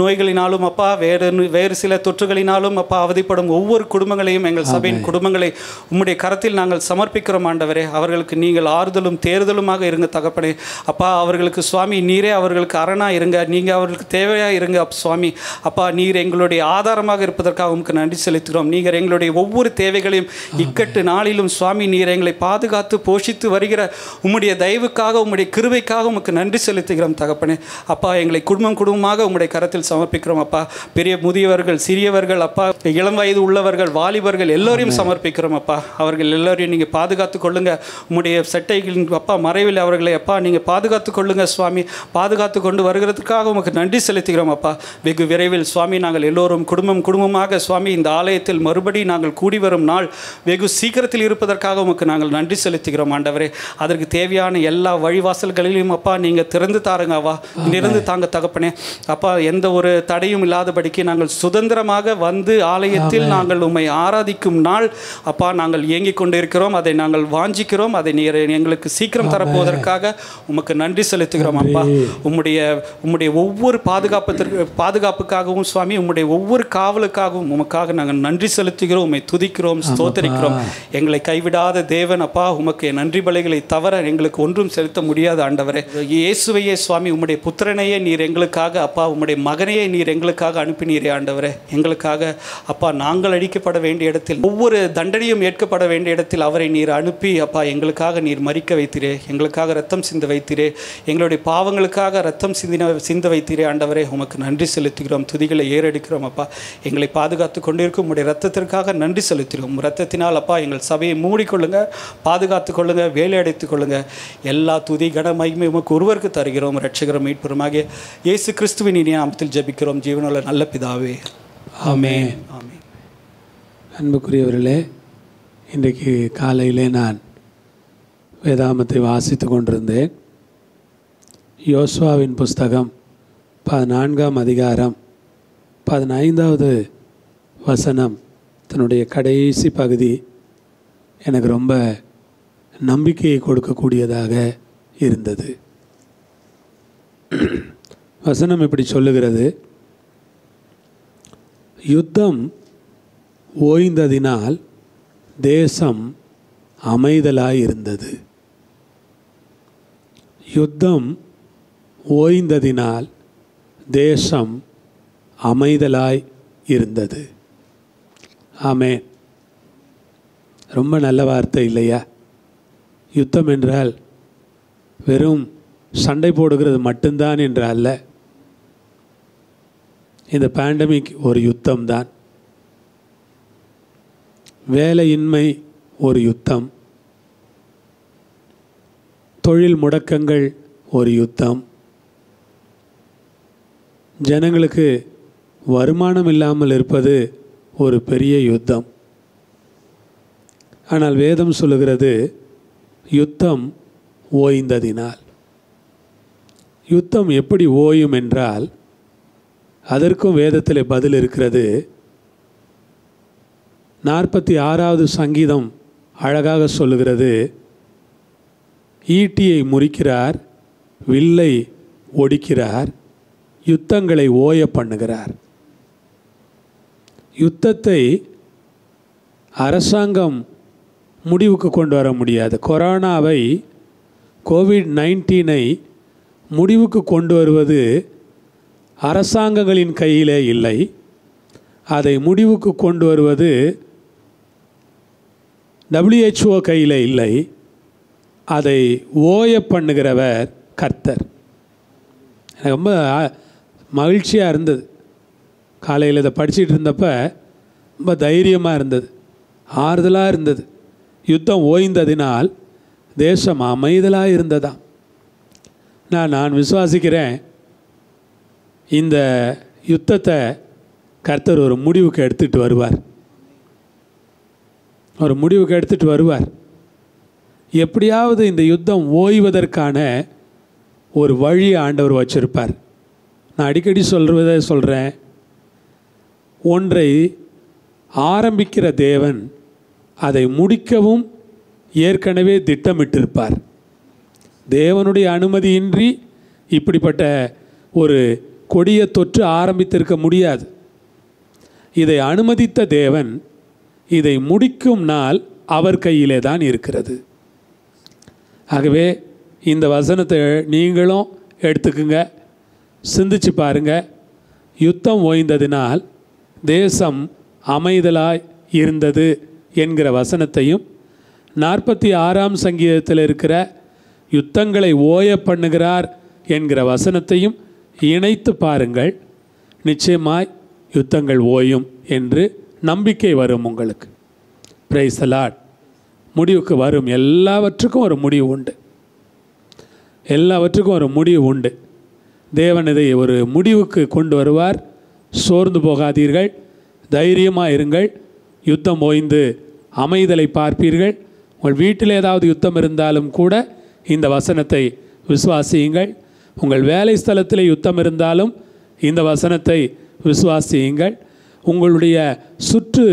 நோய்களினாலும் அப்பா வேறு சில தொற்றுகளினாலும் அப்பா அவதிப்படும் ஒவ்வொரு குடும்பங்களையும் எங்கள் சபையின் குடும்பங்களை உம்முடைய கரத்தில் நாங்கள் சமர்ப்பிக்கிறோம் ஆண்டவரே. அவர்களுக்கு நீங்கள் ஆறுதலும் தேர்தலுமாக இருங்க தகப்பனே. அப்பா, அவர்களுக்கு சுவாமி நீரே அவர்களுக்கு அரணா இருங்க, நீங்கள் அவர்களுக்கு தேவையாக இருங்க சுவாமி. அப்பா, நீர் எங்களுடைய ஆதாரமாக இருப்பதற்காக உமக்கு நன்றி செலுத்துகிறோம். நீங்கள் எங்களுடைய ஒவ்வொரு தேவைகளையும் இக்கட்டு நாளிலும் சுவாமி நீர் எங்களை பாதுகாத்து போஷித்து வருகிற உம்முடைய தயவுக்காக உம்முடைய கிருபைக்காக உமக்கு நன்றி செலுத்துகிறோம் தகப்பனே. அப்பா, எங்களை குடும்பமாக உம்முடைய கரத்தில் சமர்ப்பிக்கிறோம் அப்பா. பெரிய முதியவர்கள், சிறியவர்கள் அப்பா, இளம் வயது உள்ளவர்கள், வாலிபர்கள் எல்லோரையும் சமர்ப்பிக்கிறோம் அப்பா. அவர்கள் எல்லோரையும் நீங்கள் பாதுகாத்து கொள்ளுங்க. உம்முடைய சட்டைகளின் அப்பா மறைவில் அவர்களை அப்பா நீங்கள் பாதுகாத்து கொள்ளுங்க சுவாமி. பாதுகாத்து கொண்டு வருகிறதுக்காக உமக்கு நன்றி செலுத்துகிறோம் அப்பா. வெகு விரைவில் சுவாமி நாங்கள் எல்லோரும் குடும்பமாக சுவாமி இந்த ஆலயத்தில் மறுபடி நாங்கள் கூடி வரும் நாள் வெகு சீக்கிரத்தில் இருப்பதற்காக உமக்கு நாங்கள் நன்றி செலுத்துகிறோம் ஆண்டவரே. அதற்கு தேவையான எல்லா வழிவாசல்களிலும் அப்பா நீங்கள் திறந்து தாருங்க அவா, நிறந்து தாங்க தகப்பனே. அப்பா, எந்த ஒரு தடையும் இல்லாதபடிக்கு நாங்கள் சுதந்திரமாக வந்து ஆலயத்தில் நாங்கள் உம்மை ஆராதிக்கும் நாள் அப்பா நாங்கள் இயங்கிக் கொண்டிருக்கிறோம். அதை நாங்கள் வாஞ்சிக்கிறோம். அதை நீர் எங்களுக்கு சீக்கிரம் தரப்போவதற்காக உமக்கு நன்றி செலுத்துகிறோம் அப்பா. உம்முடைய ஒவ்வொரு பாதுகாப்புக்காகவும் சுவாமி உம்முடைய ஒவ்வொரு காவலுக்காகவும் உமக்காக நாங்கள் நன்றி செலுத்துகிறோம். உம்மை துதிக்கிறோம், ஸ்தோத்தரிக்கிறோம். எங்களை கைவிடாத தேவன் அப்பா, உமக்கு நன்றி பலிகளை தவிர எங்களுக்கு ஒன்றும் செலுத்த முடியாது ஆண்டவரே. இயேசுவையே சுவாமி உம்முடைய புத்திரனையே நீர் எங்களுக்காக அப்பா, உம்முடைய மகனையே நீர் எங்களுக்காக அனுப்பினீரே ஆண்டவரே. எங்களுக்காக அப்பா நாங்கள் அழிக்கப்பட வேண்டிய இடத்தில், ஒவ்வொரு தண்டனையும் ஏற்கப்பட வேண்டிய இடத்தில் அவரை நீர் அனுப்பி அப்பா எங்களுக்காக நீர் மரிக்க வைத்தீரே, எங்களுக்காக ரத்தம் சிந்த வைத்தீரே, எங்களுடைய பாவங்களுக்காக ரத்தம் சிந்த வைத்தீரே ஆண்டவரே. உமக்கு நன்றி செலுத்துகிறோம், துதிகளை ஏறெடுக்கிறோம் அப்பா. எங்களை பாதுகாத்து கொண்டிருக்கும் உம்முடைய ரத்தத்திற்காக நன்றி செலுத்துகிறோம். ரத்தத்தினால் அப்பா எங்கள் சபையை மூடிக்கொள்ளுங்க, பாதுகாத்து கொள்ளுங்க, வேலை அடைத்துக் கொள்ளுங்க. எல்லா துதி கன மகிமை உமக்கு ஒருவருக்கு தருகிறோம். இரட்சகரும் மீட்பருமாகிய இயேசு கிறிஸ்துவின் இனிய நாமத்தில் ஜெபிக்கிறோம் ஜீவனுள்ள நல்ல பிதாவே, ஆமென். ஆமென்.
அன்புக்குரியவர்களே, இன்றைக்கு காலையிலே நான் வேதாகமத்தை வாசித்து கொண்டிருந்தேன். யோசுவாவின் புஸ்தகம் 14ஆம் அதிகாரம் 15வது வசனம் தன்னுடைய கடைசி பகுதி எனக்கு ரொம்ப நம்பிக்கையை கொடுக்கக்கூடியதாக இருந்தது. வசனம் இப்படி சொல்லுகிறது, யுத்தம் ஓய்ந்ததினால் தேசம் அமைதலாய் இருந்தது. யுத்தம் ஓய்ந்ததினால் தேசம் அமைதலாய் இருந்தது. ஆமென். ரொம்ப நல்ல வார்த்தை இல்லையா? யுத்தம் என்றால் வெறும் சண்டை போடுகிறது மட்டும்தான் என்று அல்ல. இந்த பேண்டமிக் ஒரு யுத்தம்தான். வேலையின்மை ஒரு யுத்தம், தொழில் முடக்கங்கள் ஒரு யுத்தம், ஜனங்களுக்கு வருமானம் இல்லாமல் இருப்பது ஒரு பெரிய யுத்தம். ஆனால் வேதம் சொல்லுகிறது யுத்தம் ஓய்ந்ததினால். யுத்தம் எப்படி ஓயும் என்றால் அதற்கும் வேதத்தில் பதில் இருக்கிறது. 46வது சங்கீதம் அழகாக சொல்லுகிறது, ஈட்டியை முறிக்கிறார், வில்லை ஒடிக்கிறார், யுத்தங்களை ஓய பண்ணுகிறார். யுத்தத்தை அரசாங்கம் முடிவுக்கு கொண்டு வர முடியாது. கொரோனாவை, கோவிட்-19 முடிவுக்கு கொண்டு வருவது அரசாங்கங்களின் கையிலே இல்லை. அதை முடிவுக்கு கொண்டு வருவது WHO கையில் இல்லை. அதை ஓய பண்ணுகிறவர் கர்த்தர். எனக்கு ரொம்ப மகிழ்ச்சியாக இருந்தது. காலையில் இதை படிச்சுட்டு இருந்தப்ப ரொம்ப தைரியமாக இருந்தது, ஆறுதலாக இருந்தது. யுத்தம் ஓய்ந்ததினால் தேசம் அமைதலாக இருந்ததாம். நான் விசுவாசிக்கிறேன், இந்த யுத்தத்தை கர்த்தர் ஒரு முடிவுக்கு எடுத்துகிட்டு வருவார். ஒரு முடிவுக்கு எடுத்துகிட்டு வருவார். எப்படியாவது இந்த யுத்தம் ஓய்வதற்கான ஒரு வழி ஆண்டவர் வச்சிருப்பார். நான் அடிக்கடி சொல்கிறேன், ஒன்றை ஆரம்பிக்கிற தேவன் அதை முடிக்கவும் ஏற்கனவே திட்டமிட்டிருப்பார். தேவனுடைய அனுமதியின்றி இப்படிப்பட்ட ஒரு கொடிய தொற்று ஆரம்பித்திருக்க முடியாது. இதை அனுமதித்த தேவன் இதை முடிக்கும் நாள் அவர் கையிலே தான் இருக்கிறது. ஆகவே இந்த வசனத்தை நீங்களும் எடுத்துக்குங்க, சிந்திச்சு பாருங்க. யுத்தம் ஓய்ந்ததினால் தேசம் அமைதலாய் இருந்தது என்கிற வசனத்தையும் 46ஆம் சங்கீதத்தில் இருக்கிற யுத்தங்களை ஓய பண்ணுகிறார் என்கிற வசனத்தையும் இணைத்து பாருங்கள். நிச்சயமாய் யுத்தங்கள் ஓயும் என்று நம்பிக்கை வரும் உங்களுக்கு. Price the Lord. முடிவுக்கு வரும். எல்லாவற்றுக்கும் ஒரு முடிவு உண்டு. எல்லாவற்றுக்கும் ஒரு முடிவு உண்டு. தேவன் இதை ஒரு முடிவுக்கு கொண்டு வருவார். சோர்ந்து போகாதீர்கள், தைரியமாக இருங்கள். யுத்தம் ஓய்ந்து அமைதலை பார்ப்பீர்கள். உங்கள் வீட்டில் ஏதாவது யுத்தம் இருந்தாலும் கூட இந்த வசனத்தை விசுவாசியுங்கள். உங்கள் வேலை ஸ்தலத்தில் யுத்தம் இருந்தாலும் இந்த வசனத்தை விசுவாசியுங்கள். உங்களுடைய சுற்று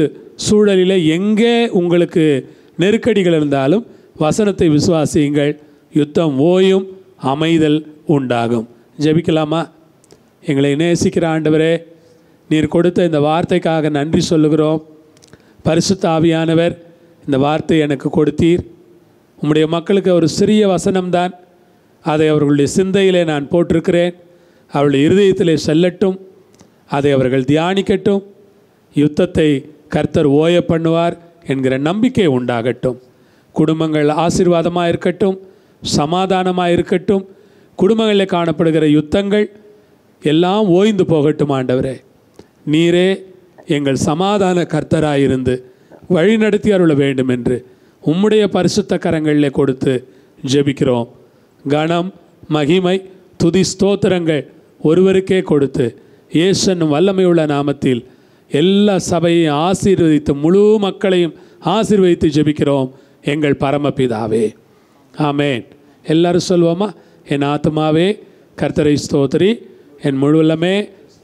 சூழலில் எங்கே உங்களுக்கு நெருக்கடிகள் இருந்தாலும் வசனத்தை விசுவாசியுங்கள். யுத்தம் ஓயும், அமைதல் உண்டாகும். ஜெபிக்கலாமா? எங்களை நேசிக்கிற ஆண்டவரே, நீர் கொடுத்த இந்த வார்த்தைக்காக நன்றி சொல்லுகிறோம். பரிசுத்த ஆவியானவர் இந்த வார்த்தை எனக்கு கொடுத்தீர். உம்முடைய மக்களுக்கு ஒரு சிறிய வசனம்தான், அதை அவர்களுடைய சிந்தையிலே நான் போட்டிருக்கிறேன். அவருடைய இருதயத்திலே செல்லட்டும், அதை அவர்கள் தியானிக்கட்டும். யுத்தத்தை கர்த்தர் ஓய பண்ணுவார் என்கிற நம்பிக்கை உண்டாகட்டும். குடும்பங்கள் ஆசீர்வாதமாக இருக்கட்டும், சமாதானமாக இருக்கட்டும். குடும்பங்களில் காணப்படுகிற யுத்தங்கள் எல்லாம் ஓய்ந்து போகட்டும். ஆண்டவரே, நீரே எங்கள் சமாதான கர்த்தராயிருந்து வழிநடத்தி அருள வேண்டும் என்று உம்முடைய பரிசுத்த கரங்களிலே கொடுத்து ஜெபிக்கிறோம். கனம், மகிமை, துதி, ஸ்தோத்திரங்கள் ஒருவருக்கே கொடுத்து இயேசுவின் வல்லமையுள்ள நாமத்தில் எல்லா சபையையும் ஆசீர்வதித்து முழு மக்களையும் ஆசீர்வதித்து ஜெபிக்கிறோம் எங்கள் பரமபிதாவே. ஆமேன். எல்லாரும் சொல்வோமா? என் ஆத்மாவே கர்த்தரை ஸ்தோத்திரி, என் முழுவலமே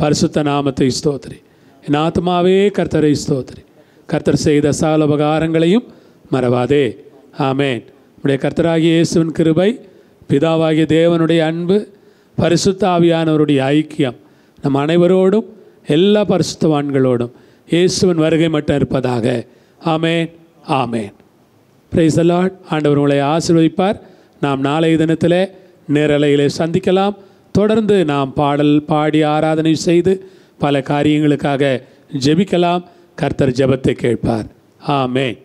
பரிசுத்த நாமத்தை ஸ்தோத்திரி. என் ஆத்மாவே கர்த்தரை ஸ்தோத்திரி. கர்த்தர் செய்த சகல உபகாரங்களையும் மறவாதே. ஆமேன். நம்முடைய கர்த்தராகிய இயேசுவின் கிருபை, பிதாவாகிய தேவனுடைய அன்பு, பரிசுத்த ஆவியானவருடைய ஐக்கியம் நம் அனைவரோடும் எல்லா பரிசுத்தவான்களோடும் இயேசுவின் வருகை மட்டும் இருப்பதாக. ஆமேன். ஆமேன். Praise the lord. ஆண்டவர் உங்களை ஆசீர்வதிப்பார். நாம் நாளைய தினத்தில் நேரலையிலே சந்திக்கலாம். தொடர்ந்து நாம் பாடல் பாடி ஆராதனை செய்து பல காரியங்களுக்காக ஜெபிக்கலாம். கர்த்தர் ஜெபத்தை கேட்பார். ஆமேன்.